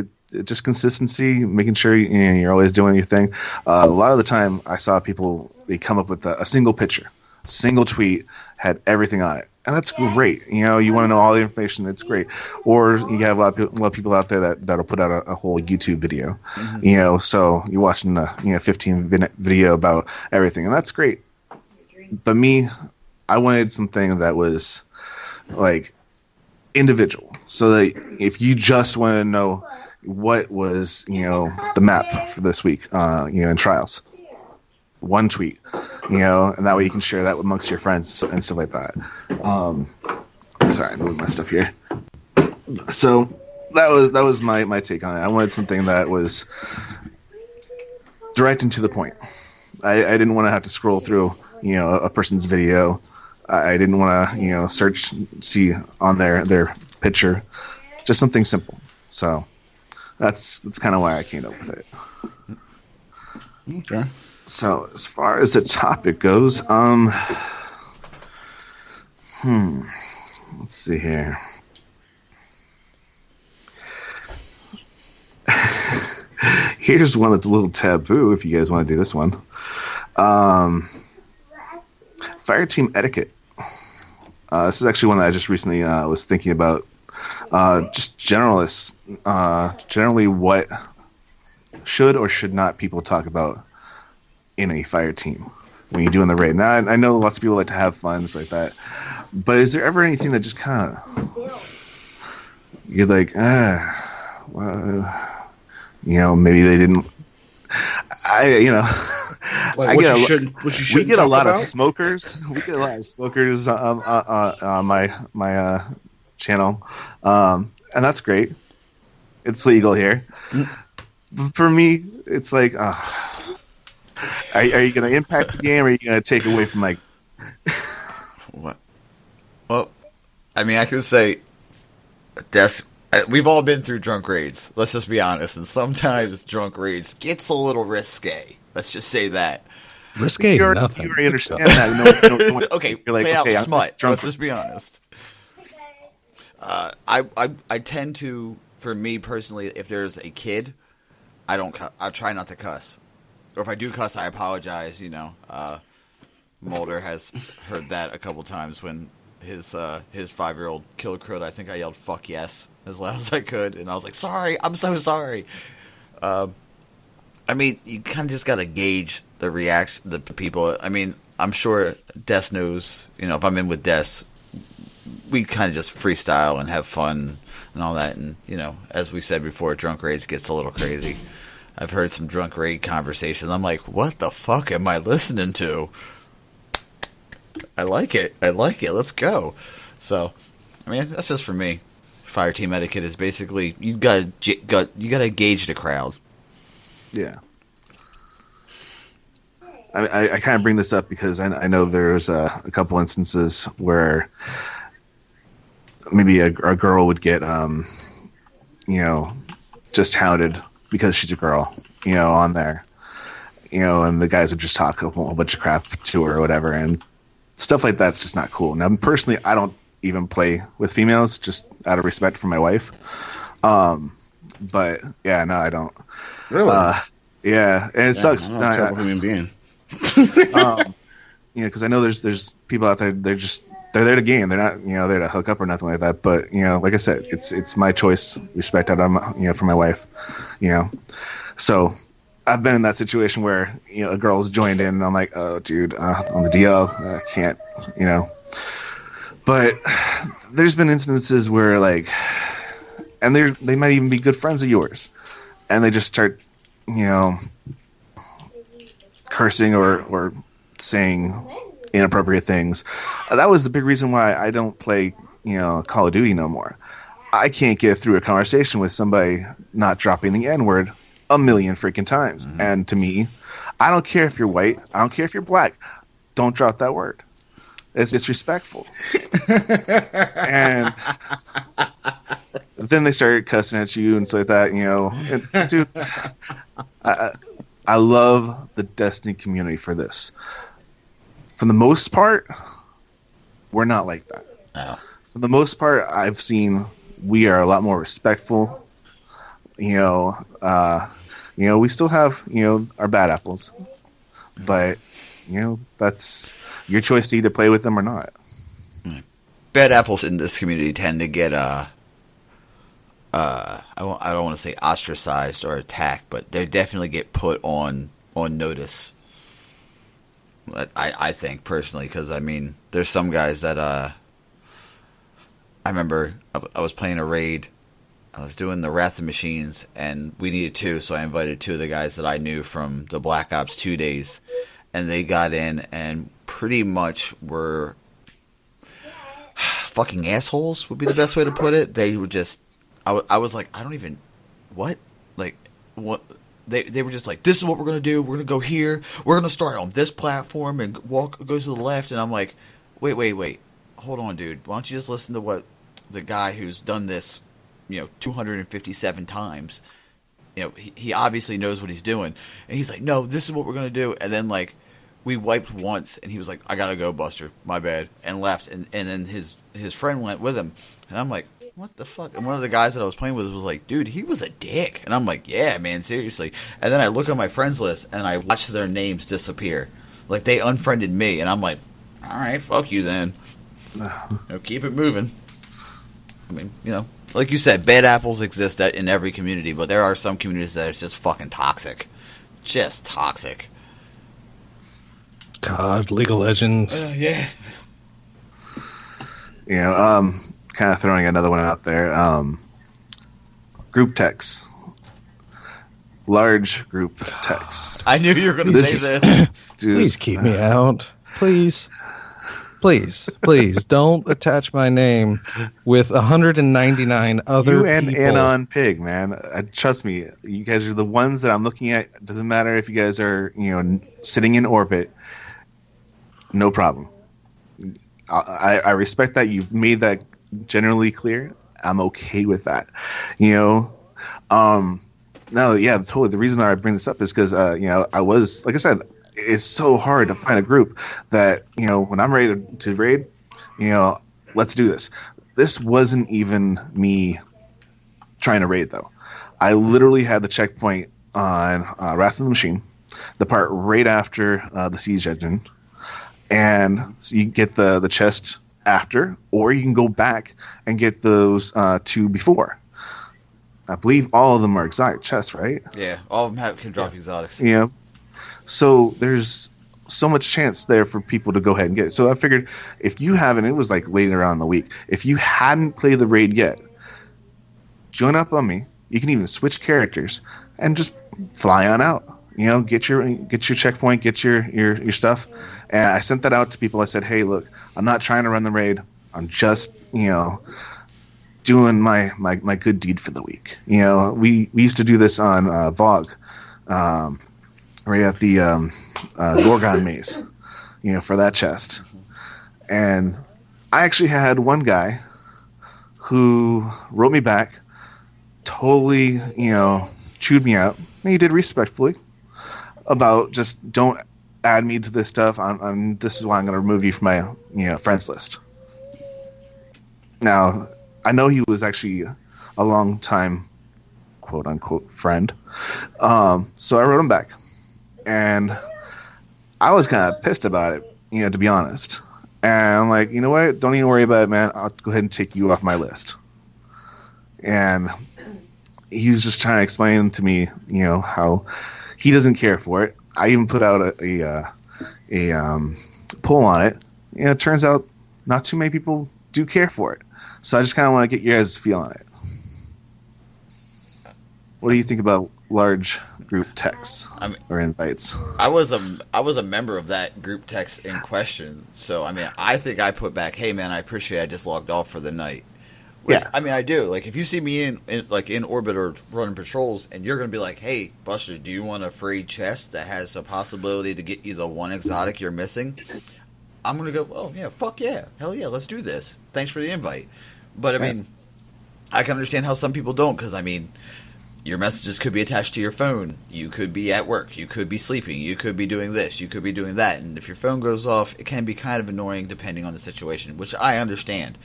just consistency, making sure you're always doing your thing. A lot of the time, I saw people they come up with a single picture, single tweet had everything on it, and that's great. You want to know all the information. It's great. Or you have a lot of people out there that'll put out a whole YouTube video. Mm-hmm. So you're watching a 15-minute video about everything, and that's great. But me, I wanted something that was like individual, so that if you just want to know what was the map for this week, in trials, one tweet, and that way you can share that amongst your friends and stuff like that. Sorry, I'm moving my stuff here. So that was my take on it. I wanted something that was direct and to the point. I didn't want to have to scroll through a person's video. I didn't want to see on their picture. Just something simple. So that's kind of why I came up with it. Okay. So as far as the topic goes, let's see here. Here's one that's a little taboo if you guys want to do this one. Fire team etiquette. This is actually one that I just recently was thinking about. Just generally what should or should not people talk about in a fire team when you're doing the raid. Now, I know lots of people like to have fun, things like that, but is there ever anything that just kind of you're like, maybe they didn't. Like what you shouldn't we get a talk lot about? of smokers. We get a lot of smokers on my channel, and that's great. It's legal here. But for me, it's like, are you going to impact the game, or are you going to take away from my? What? Well, I mean, I could say, we've all been through drunk raids. Let's just be honest. And sometimes drunk raids gets a little risque. Let's just say that. Risque You nothing. already understand that. No, Okay, you're like, play out okay, I'm smut. drunk. Let's just be honest. I tend to, for me personally, if there's a kid, I try not to cuss. Or if I do cuss, I apologize. Mulder has heard that a couple times when his 5-year-old killed Crud. I think I yelled "fuck yes" as loud as I could, and I was like, "Sorry, I'm so sorry." I mean, you kind of just gotta gauge the reaction, the people. I mean, I'm sure Des knows. If I'm in with Des, we kind of just freestyle and have fun and all that. And as we said before, drunk raids gets a little crazy. I've heard some drunk raid conversations. I'm like, what the fuck am I listening to? I like it. Let's go. So, I mean, that's just for me. Fire team etiquette is basically you gotta gauge the crowd. Yeah. I kind of bring this up because I know there's a couple instances where maybe a girl would get just hounded because she's a girl, on there, and the guys would just talk a whole bunch of crap to her or whatever, and stuff like that's just not cool. Now, personally, I don't even play with females just out of respect for my wife. But yeah, no, I don't. Really? Yeah, and it sucks. I'm a terrible human being. Because I know there's people out there. They're there to game. They're not there to hook up or nothing like that. But like I said, it's my choice. Respect out on for my wife. So I've been in that situation where a girl's joined in, and I'm like, oh dude, on the DL, I can't. But there's been instances where and they might even be good friends of yours, and they just start cursing or saying inappropriate things. That was the big reason why I don't play Call of Duty no more. I can't get through a conversation with somebody not dropping the N-word a million freaking times. Mm-hmm. And to me, I don't care if you're white, I don't care if you're black, don't drop that word. It's disrespectful. And then they started cussing at you and stuff like that, And, dude, I love the Destiny community for this. For the most part, we're not like that. No. For the most part, I've seen we are a lot more respectful. We still have our bad apples, but that's your choice to either play with them or not. Bad apples in this community tend to get I don't want to say ostracized or attacked, but they definitely get put on notice. I think personally, because I mean, there's some guys that I remember I was playing a raid. I was doing the Wrath of Machines, and we needed 2, so I invited 2 of the guys that I knew from the Black Ops 2 days, and they got in and pretty much were fucking assholes would be the best way to put it. They were just, I was like, I don't even, what? Like, what? They were just like, this is what we're going to do. We're going to go here. We're going to start on this platform and go to the left. And I'm like, wait. Hold on, dude. Why don't you just listen to what the guy who's done this, 257 times, he obviously knows what he's doing. And he's like, no, this is what we're going to do. And then, we wiped once, and he was like, I got to go, Buster. My bad. And left. And then his friend went with him. And I'm like, what the fuck? And one of the guys that I was playing with was like, dude, he was a dick. And I'm like, yeah, man, seriously. And then I look at my friends list, and I watch their names disappear. Like, they unfriended me. And I'm like, all right, fuck you then. Keep it moving. I mean, like you said, bad apples exist in every community, but there are some communities that are just fucking toxic. Just toxic. God, League of Legends. Yeah. Kind of throwing another one out there. group text. Large group text. I knew you were going to say this. Dude, Please keep me out. Please. Please don't attach my name with 199 other you and people. Anon Pig, man. Trust me, you guys are the ones that I'm looking at. It doesn't matter if you guys are, sitting in orbit. No problem. I respect that you've made that generally clear. I'm okay with that. No, yeah, totally. The reason I bring this up is because, I was, like I said, it's so hard to find a group that, when I'm ready to raid, let's do this. This wasn't even me trying to raid, though. I literally had the checkpoint on Wrath of the Machine, the part right after the Siege Engine, and so you get the chest after, or you can go back and get those two before. I believe all of them are exotic chests, right? Yeah, all of them can drop exotics. Yeah. So there's so much chance there for people to go ahead and get it. So I figured if you haven't, it was like later on in the week, if you hadn't played the raid yet, join up on me. You can even switch characters and just fly on out. Get your checkpoint, get your stuff. And I sent that out to people. I said, hey, look, I'm not trying to run the raid. I'm just, doing my good deed for the week. We used to do this on VOG, right at the Gorgon maze, for that chest. And I actually had one guy who wrote me back, totally, chewed me out. And he did respectfully about just don't add me to this stuff. This is why I'm going to remove you from my friends list. Now, I know he was actually a long time, quote unquote, friend. So I wrote him back, and I was kind of pissed about it, to be honest. And I'm like, you know what? Don't even worry about it, man. I'll go ahead and take you off my list. And he was just trying to explain to me, how he doesn't care for it. I even put out a poll on it. It turns out not too many people do care for it. So I just kind of want to get your guys' feel on it. What do you think about large group texts or invites? I was a member of that group text in question, so I think I put back, "Hey man, I appreciate it. I just logged off for the night." Which, Yeah. I do. Like, if you see me in orbit or running patrols, and you're gonna be like, "Hey, Buster, do you want a free chest that has a possibility to get you the one exotic you're missing?" I'm gonna go, "Oh yeah, fuck yeah, hell yeah, let's do this. Thanks for the invite." But I can understand how some people don't, because your messages could be attached to your phone. You could be at work. You could be sleeping. You could be doing this. You could be doing that. And if your phone goes off, it can be kind of annoying depending on the situation, which I understand.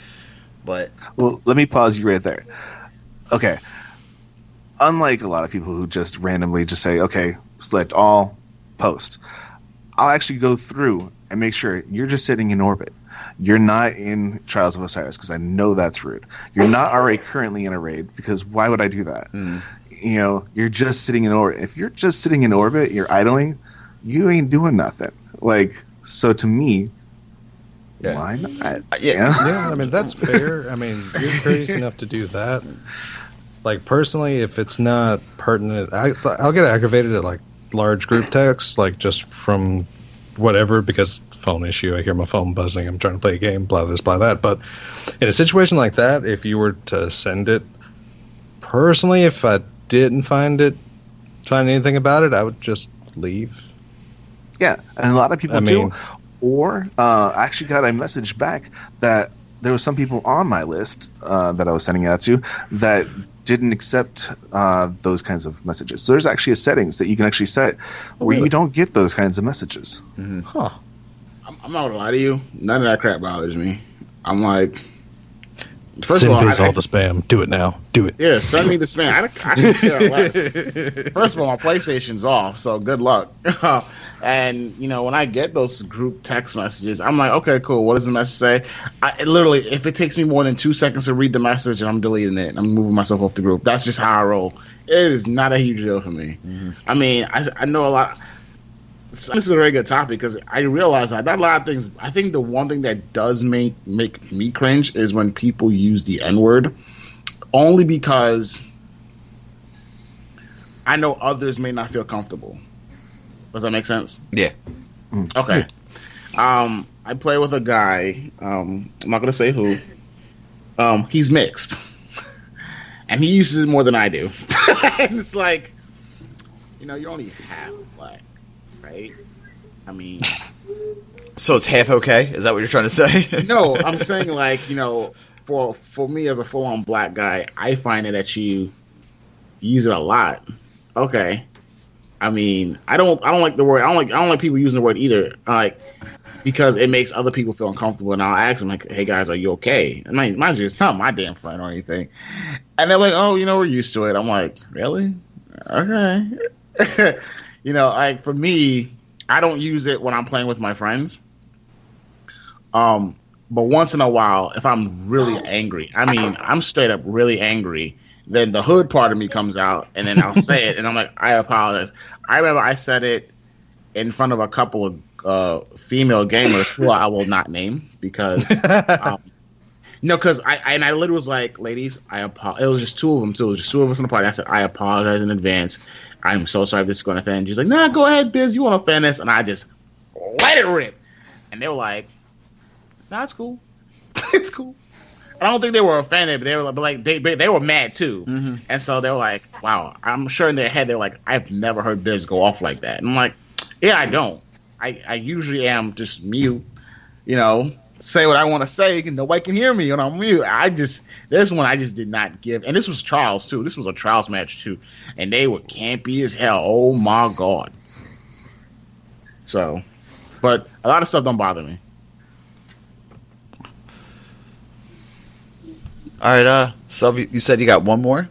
But Well, let me pause you right there. Okay. Unlike a lot of people who just randomly just say, okay, select all, post. I'll actually go through and make sure you're just sitting in orbit. You're not in Trials of Osiris, because I know that's rude. You're not already currently in a raid, because why would I do that? You're just sitting in orbit. If you're just sitting in orbit, you're idling, you ain't doing nothing. So to me, why not? Yeah. Yeah, that's fair. You're crazy enough to do that. Personally, if it's not pertinent, I'll get aggravated at large group text, just from whatever, because phone issue, I hear my phone buzzing, I'm trying to play a game, blah this, blah that. But in a situation like that, if you were to send it, personally, if I didn't find anything about it, I would just leave. Yeah, and a lot of people do. Or I actually got a message back that there was some people on my list that I was sending out to that didn't accept those kinds of messages. So there's actually a settings that you can actually set where you don't get those kinds of messages. Mm-hmm. Huh. I'm not gonna lie to you. None of that crap bothers me. I'm like, first Send of all, please all the spam. Do it now. Do it. Yeah, send me the spam. I could care less. First of all, my PlayStation's off, so good luck. And when I get those group text messages, I'm like, okay, cool. What does the message say? Literally, if it takes me more than 2 seconds to read the message, I'm deleting it. I'm moving myself off the group. That's just how I roll. It is not a huge deal for me. Mm-hmm. I know a lot. This is a very good topic, because I realize that a lot of things. I think the one thing that does make me cringe is when people use the N-word, only because I know others may not feel comfortable. Does that make sense? Yeah. Okay. I play with a guy. I'm not gonna say who. He's mixed, and he uses it more than I do. And it's like, you're only half black, right? I mean, so it's half okay? Is that what you're trying to say? No, I'm saying like, for me as a full-on black guy, I find it that you use it a lot. Okay. I mean, I don't like the word. I don't like people using the word either. Like, because it makes other people feel uncomfortable. And I'll ask them like, "Hey guys, are you okay?" And mind you, it's not my damn friend or anything. And they're like, "Oh, we're used to it." I'm like, "Really? Okay." Like for me, I don't use it when I'm playing with my friends. But once in a while, if I'm really angry, I mean, I'm straight up really angry, then the hood part of me comes out, and then I'll say it, and I'm like, I apologize. I remember I said it in front of a couple of female gamers who I will not name because, because I literally was like, ladies, I apologize. It was just two of them too. It was just two of us in the party. I said, I apologize in advance. I'm so sorry if this is going to offend you. She's like, nah, go ahead, Biz. You want to offend us? And I just let it rip. And they were like, nah, it's cool. It's cool. I don't think they were offended, but they were mad too. Mm-hmm. And so they were like, wow. I'm sure in their head, they're like, I've never heard Biz go off like that. And I'm like, yeah, I don't. I usually am just mute, say what I want to say, and nobody can hear me when I'm mute. This one I just did not give. And this was trials too. This was a trials match too. And they were campy as hell. Oh my God. So, but a lot of stuff don't bother me. All right, Sub, you said you got one more?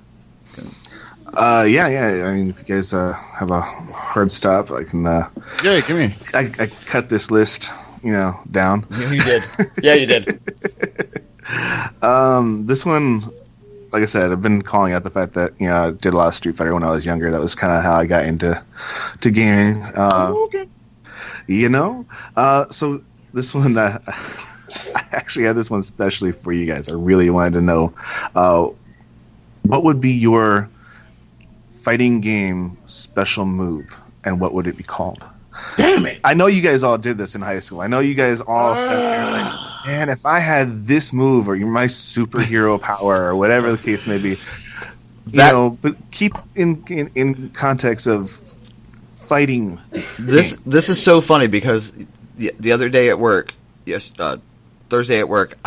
Yeah. I mean, if you guys have a hard stop, I can. Yeah, give me. I cut this list, down. You did. Yeah, you did. This one, like I said, I've been calling out the fact that I did a lot of Street Fighter when I was younger. That was kind of how I got into gaming. Okay. So this one. I actually had this one especially for you guys. I really wanted to know what would be your fighting game special move, and what would it be called? Damn it! I know you guys all did this in high school. I know you guys all sat there like, man, if I had this move, or you're my superhero power, or whatever the case may be, but keep in context of fighting. This is so funny because the other day at work, Thursday at work,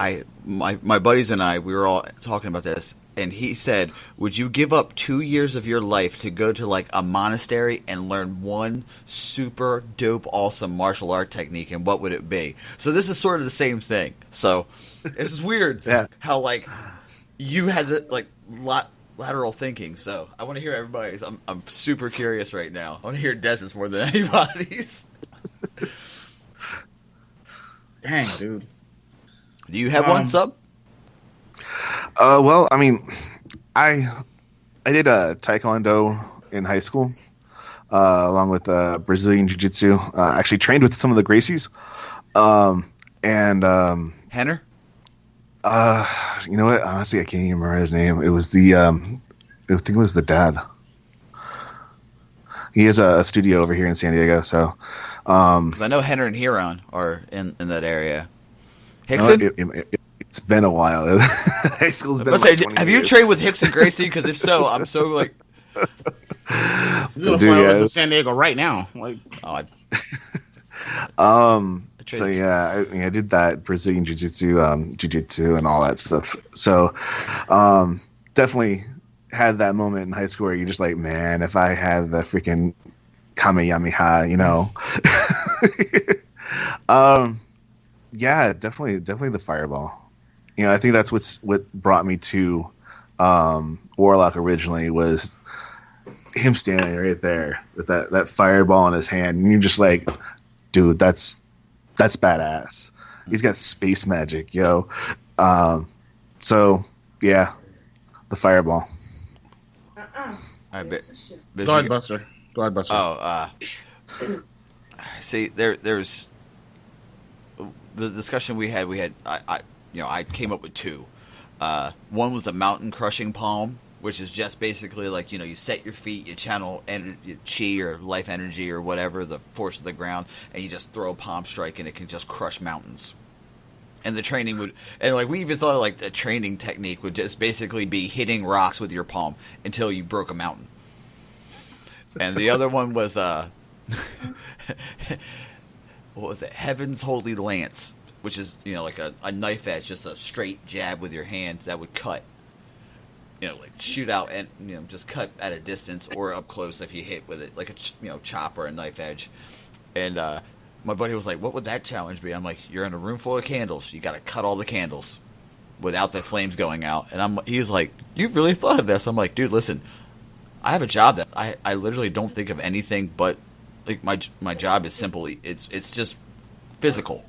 my buddies and I, we were all talking about this, and he said, would you give up 2 years of your life to go to like a monastery and learn one super dope awesome martial art technique, and what would it be? So this is sort of the same thing. So this is weird how like you had the lateral thinking. So I want to hear everybody's. I'm super curious right now. I want to hear Dez's more than anybody's. Dang, dude. Do you have one, Sub? Well, I mean, I did Taekwondo in high school, along with Brazilian Jiu-Jitsu. Actually trained with some of the Gracies. Henner? You know what? Honestly, I can't even remember his name. It was I think it was the dad. He has a studio over here in San Diego, so... Because I know Henner and Huron are in that area. Hickson? It's been a while. High school's been have years. you trained with Hickson Gracie? Because if so, I'm so like... I'm going to fly over to San Diego right now. Like, So yeah, I did that Brazilian Jiu-Jitsu and all that stuff. So definitely had that moment in high school where you're just like, man, if I had the freaking Kamehameha, yeah, definitely the fireball. I think that's what brought me to Warlock originally, was him standing right there with that fireball in his hand, and you're just like, dude, that's badass. He's got space magic, yo. So yeah, the fireball. Go ahead, Buster. Oh, see, there's the discussion we had. I came up with two. One was the mountain crushing palm, which is just basically like, you set your feet, you channel chi or life energy or whatever, the force of the ground, and you just throw a palm strike and it can just crush mountains. And the training would, and like we even thought like the training technique would just basically be hitting rocks with your palm until you broke a mountain. And the other one was what was it? Heaven's Holy Lance, which is like a knife edge, just a straight jab with your hand that would cut. Like shoot out and just cut at a distance or up close if you hit with it, like a chop or a knife edge. And my buddy was like, "What would that challenge be?" I'm like, "You're in a room full of candles. You got to cut all the candles without the flames going out." And he was like, "You've really thought of this?" I'm like, "Dude, listen, I have a job that I literally don't think of anything but like my job is simply it's just physical."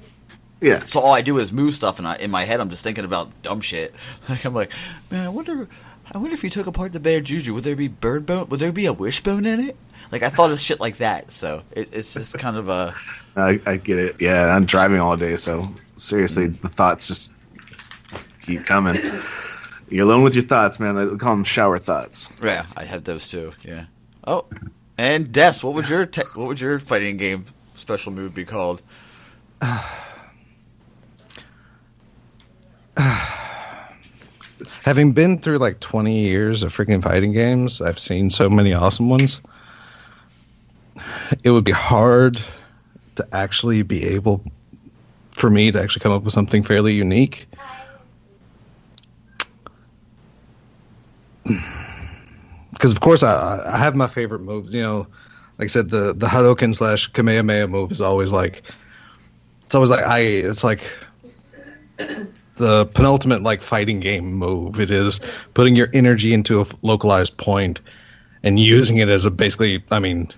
Yeah. So all I do is move stuff, and in my head I'm just thinking about dumb shit. Like I'm like, man, I wonder if you took apart the bad juju, would there be bird bone? Would there be a wishbone in it? Like I thought of shit like that. So it's just kind of a. I get it. Yeah, I'm driving all day, so seriously, the thoughts just keep coming. You're alone with your thoughts, man. They call them shower thoughts. Yeah, I have those too. Yeah. Oh, and Des, what would your fighting game special move be called? Having been through like 20 years of freaking fighting games, I've seen so many awesome ones. It would be hard to actually be able, for me to actually come up with something fairly unique. Because of course I have my favorite moves. Like I said, the Hadouken / Kamehameha move is always like, it's like the penultimate like fighting game move. It is putting your energy into a localized point and using it as basically, I mean,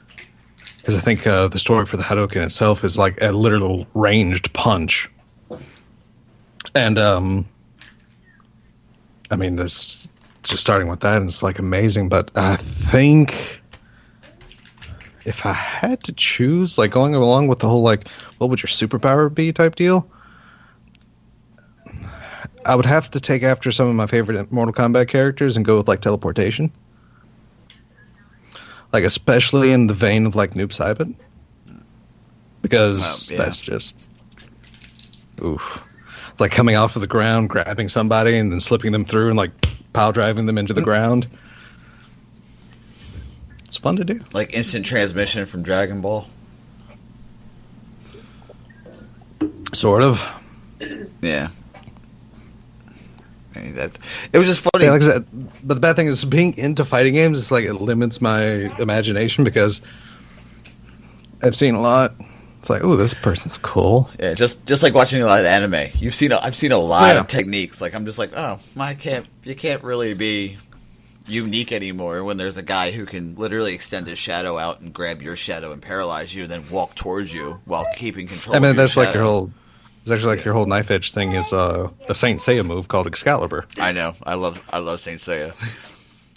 because I think the story for the Hadouken itself is like a literal ranged punch. And I mean, that's just starting with that, and it's like amazing. But I think if I had to choose, like going along with the whole like, what would your superpower be type deal, I would have to take after some of my favorite Mortal Kombat characters and go with like teleportation. Like especially in the vein of like Noob Saibot. Because that's just oof. It's like coming off of the ground, grabbing somebody and then slipping them through and like pile driving them into the ground. It's fun to do. Like instant transmission from Dragon Ball. Sort of. Yeah. I mean, it was just funny. Yeah, like I said, but the bad thing is being into fighting games is like it limits my imagination because I've seen a lot. It's like, oh, this person's cool. Yeah, just like watching a lot of anime. I've seen a lot of techniques. Like I'm just like, oh, you can't really be unique anymore when there's a guy who can literally extend his shadow out and grab your shadow and paralyze you, and then walk towards you while keeping control. I mean, of your that's shadow. like your whole. It's actually like your whole knife edge thing is the Saint Seiya move called Excalibur. I know. I love Saint Seiya.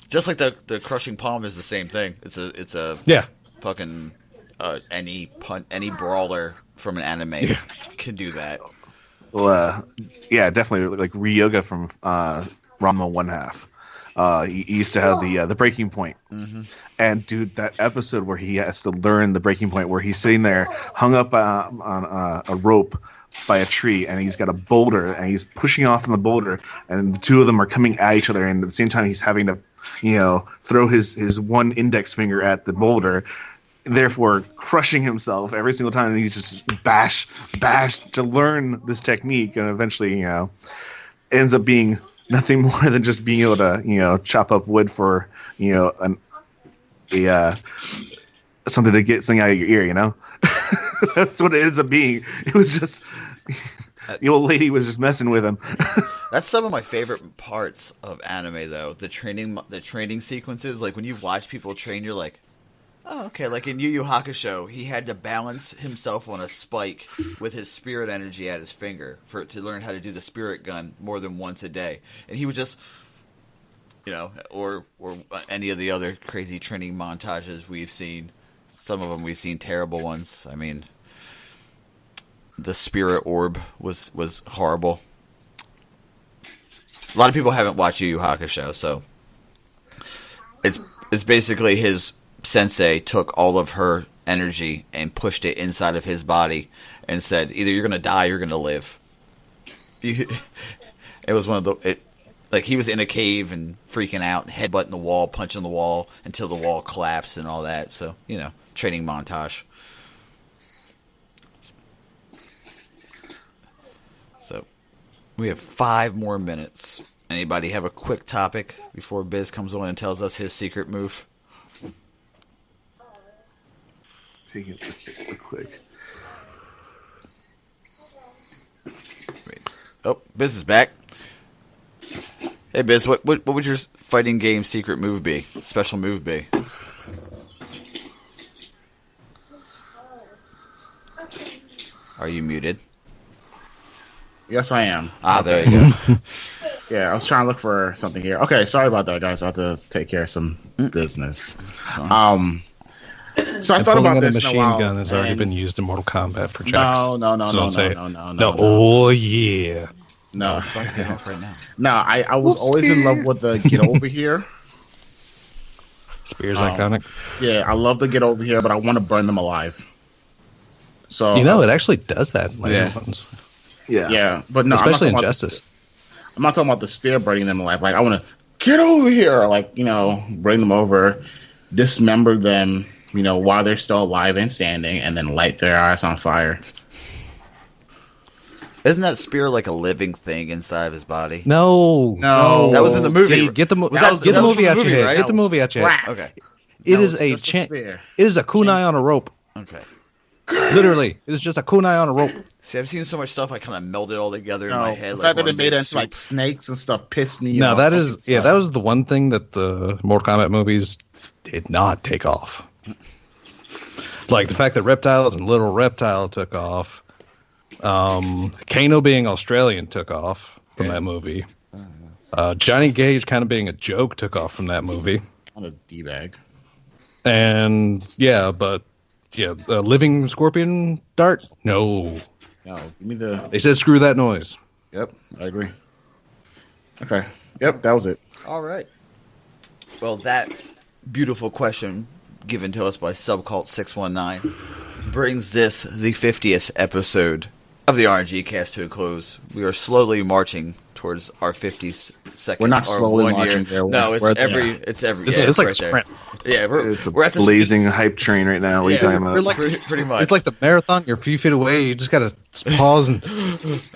Just like the crushing palm is the same thing. It's a fucking any brawler from an anime can do that. Well, yeah, definitely like Ryoga from Ranma 1/2. He used to have the breaking point. Mm-hmm. And dude, that episode where he has to learn the breaking point, where he's sitting there hung up on a rope by a tree, and he's got a boulder, and he's pushing off on the boulder, and the two of them are coming at each other, and at the same time he's having to, throw his one index finger at the boulder, therefore crushing himself every single time, and he's just bash to learn this technique, and eventually, ends up being nothing more than just being able to, chop up wood for, something to get something out of your ear, That's what it ends up being. It was just the old lady was just messing with him. That's some of my favorite parts of anime, though. The training sequences. Like when you watch people train, you're like, oh, okay. Like in Yu Yu Hakusho, he had to balance himself on a spike with his spirit energy at his finger to learn how to do the spirit gun more than once a day, and he would just. Or any of the other crazy training montages we've seen. Some of them we've seen terrible ones. I mean, the spirit orb was horrible. A lot of people haven't watched Yu Yu Hakusho, so it's basically his sensei took all of her energy and pushed it inside of his body and said, either you're gonna die or you're gonna live. It was one of the like he was in a cave and freaking out, headbutting the wall, punching the wall until the wall collapsed and all that. So, training montage. So, we have 5 more minutes. Anybody have a quick topic before Biz comes on and tells us his secret move? Take it quick. Wait. Oh, Biz is back. Hey, Biz, what would your fighting game secret move be? Special move be? Are you muted? Yes, I am. There you go. Yeah, I was trying to look for something here. Okay, sorry about that, guys. I have to take care of some business. So I thought about this. A machine gun has already been used in Mortal Kombat for checks. No. Oh yeah. No. I'm about to get off right now. No, I was always in love with the Get Over Here. Spear's iconic. Yeah, I love the Get Over Here, but I want to burn them alive. So it actually does that in later ones. Yeah, but no, especially in Justice. I'm not talking about the spear burning them alive. Like, I want to get over here, like, bring them over, dismember them, while they're still alive and standing, and then light their ass on fire. Isn't that spear like a living thing inside of his body? No. That was in the movie. Get the movie that movie out was your head. right? Get the movie out your head. Okay. It is a kunai on a rope. Okay. Literally, it's just a kunai on a rope. See, I've seen so much stuff, I kind of melded it all together in my head. The fact that they made it into like snakes and stuff pissed me off. That was the one thing that the Mortal Kombat movies did not take off. Like the fact that Reptiles and Little Reptile took off. Kano being Australian took off from that movie. Johnny Cage kind of being a joke took off from that movie. On a D-bag. And living scorpion dart? No. No, give me the... They said screw that noise. Yep, I agree. Okay. Yep, that was it. All right. Well, that beautiful question given to us by Subcult619 brings this, the 50th episode of the RngCast, to a close. We are slowly marching towards our 52nd. We're not slowly marching there. No, it's every. It's right like a sprint. There. Yeah, we're at the blazing hype train right now. What are you talking about? We're like, pretty much. It's like the marathon. You're a few feet away. You just gotta pause and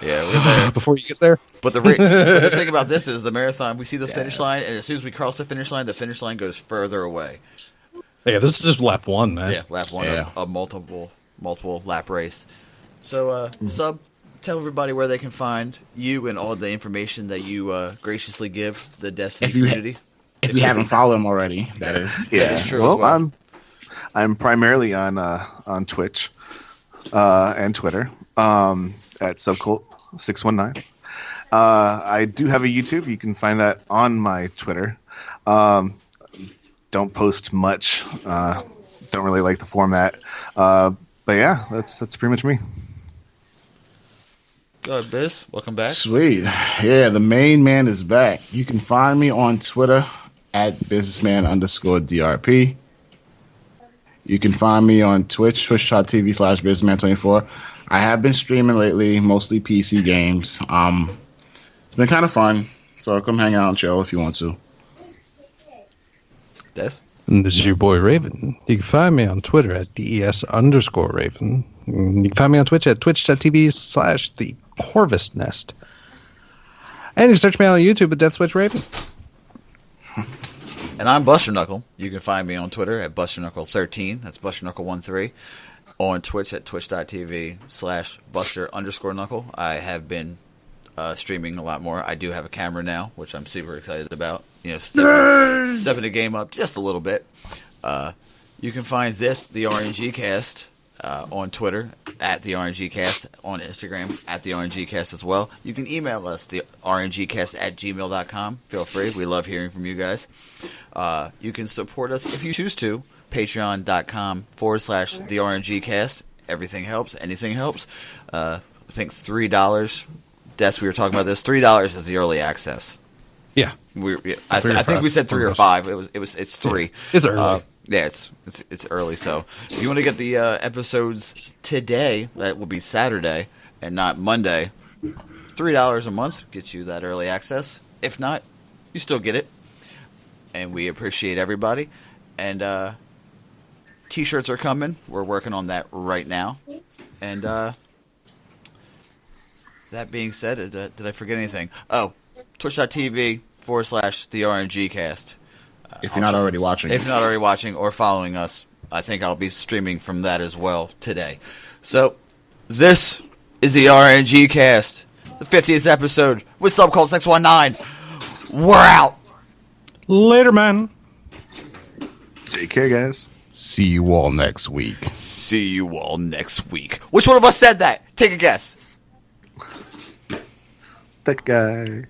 yeah, we're there before you get there. But the thing about this is the marathon. We see the finish line, and as soon as we cross the finish line goes further away. Yeah, this is just lap 1, man. Yeah, lap 1 of multiple lap race. So, Sub, tell everybody where they can find you and all the information that you graciously give the Destiny community. If you haven't followed him already, that is. Yeah, that is true. Well, as well. I'm primarily on Twitch and Twitter at Subcult619. I do have a YouTube. You can find that on my Twitter. Don't post much. Don't really like the format. But yeah, that's pretty much me. Go ahead, Biz. Welcome back. Sweet. Yeah, the main man is back. You can find me on Twitter at businessman_DRP. You can find me on Twitch, twitch.tv/businessman24. I have been streaming lately, mostly PC games. It's been kind of fun, so come hang out and chill if you want to. Des? And this is your boy Raven. You can find me on Twitter at DES_Raven. You can find me on Twitch at twitch.tv/TheHarvestNest. And you can search me out on YouTube at Death Switch Raven. And I'm Buster Knuckle. You can find me on Twitter at BusterKnuckle13. That's BusterKnuckle13. On Twitch at twitch.tv/Buster_Knuckle. I have been streaming a lot more. I do have a camera now, which I'm super excited about. Stepping the game up just a little bit. You can find this, the RngCast, on Twitter at the RngCast, on Instagram at the RngCast as well. You can email us, the RngCast@gmail.com. Feel free. We love hearing from you guys. You can support us if you choose to. Patreon.com/the RngCast. Everything helps. Anything helps. I think $3. Des, we were talking about this. $3 is the early access. Yeah. I think we said 3 or 5. It's 3. It's early. Yeah, it's early. So if you want to get the episodes today, that will be Saturday and not Monday. $3 a month gets you that early access. If not, you still get it. And we appreciate everybody. And T-shirts are coming. We're working on that right now. And that being said, did I forget anything? Oh, twitch.tv/the RngCast. If you're not already watching. If you're not already watching or following us, I think I'll be streaming from that as well today. So, this is the RngCast, the 50th episode with Subcult619. We're out. Later, man. Take care, guys. See you all next week. See you all next week. Which one of us said that? Take a guess. That guy.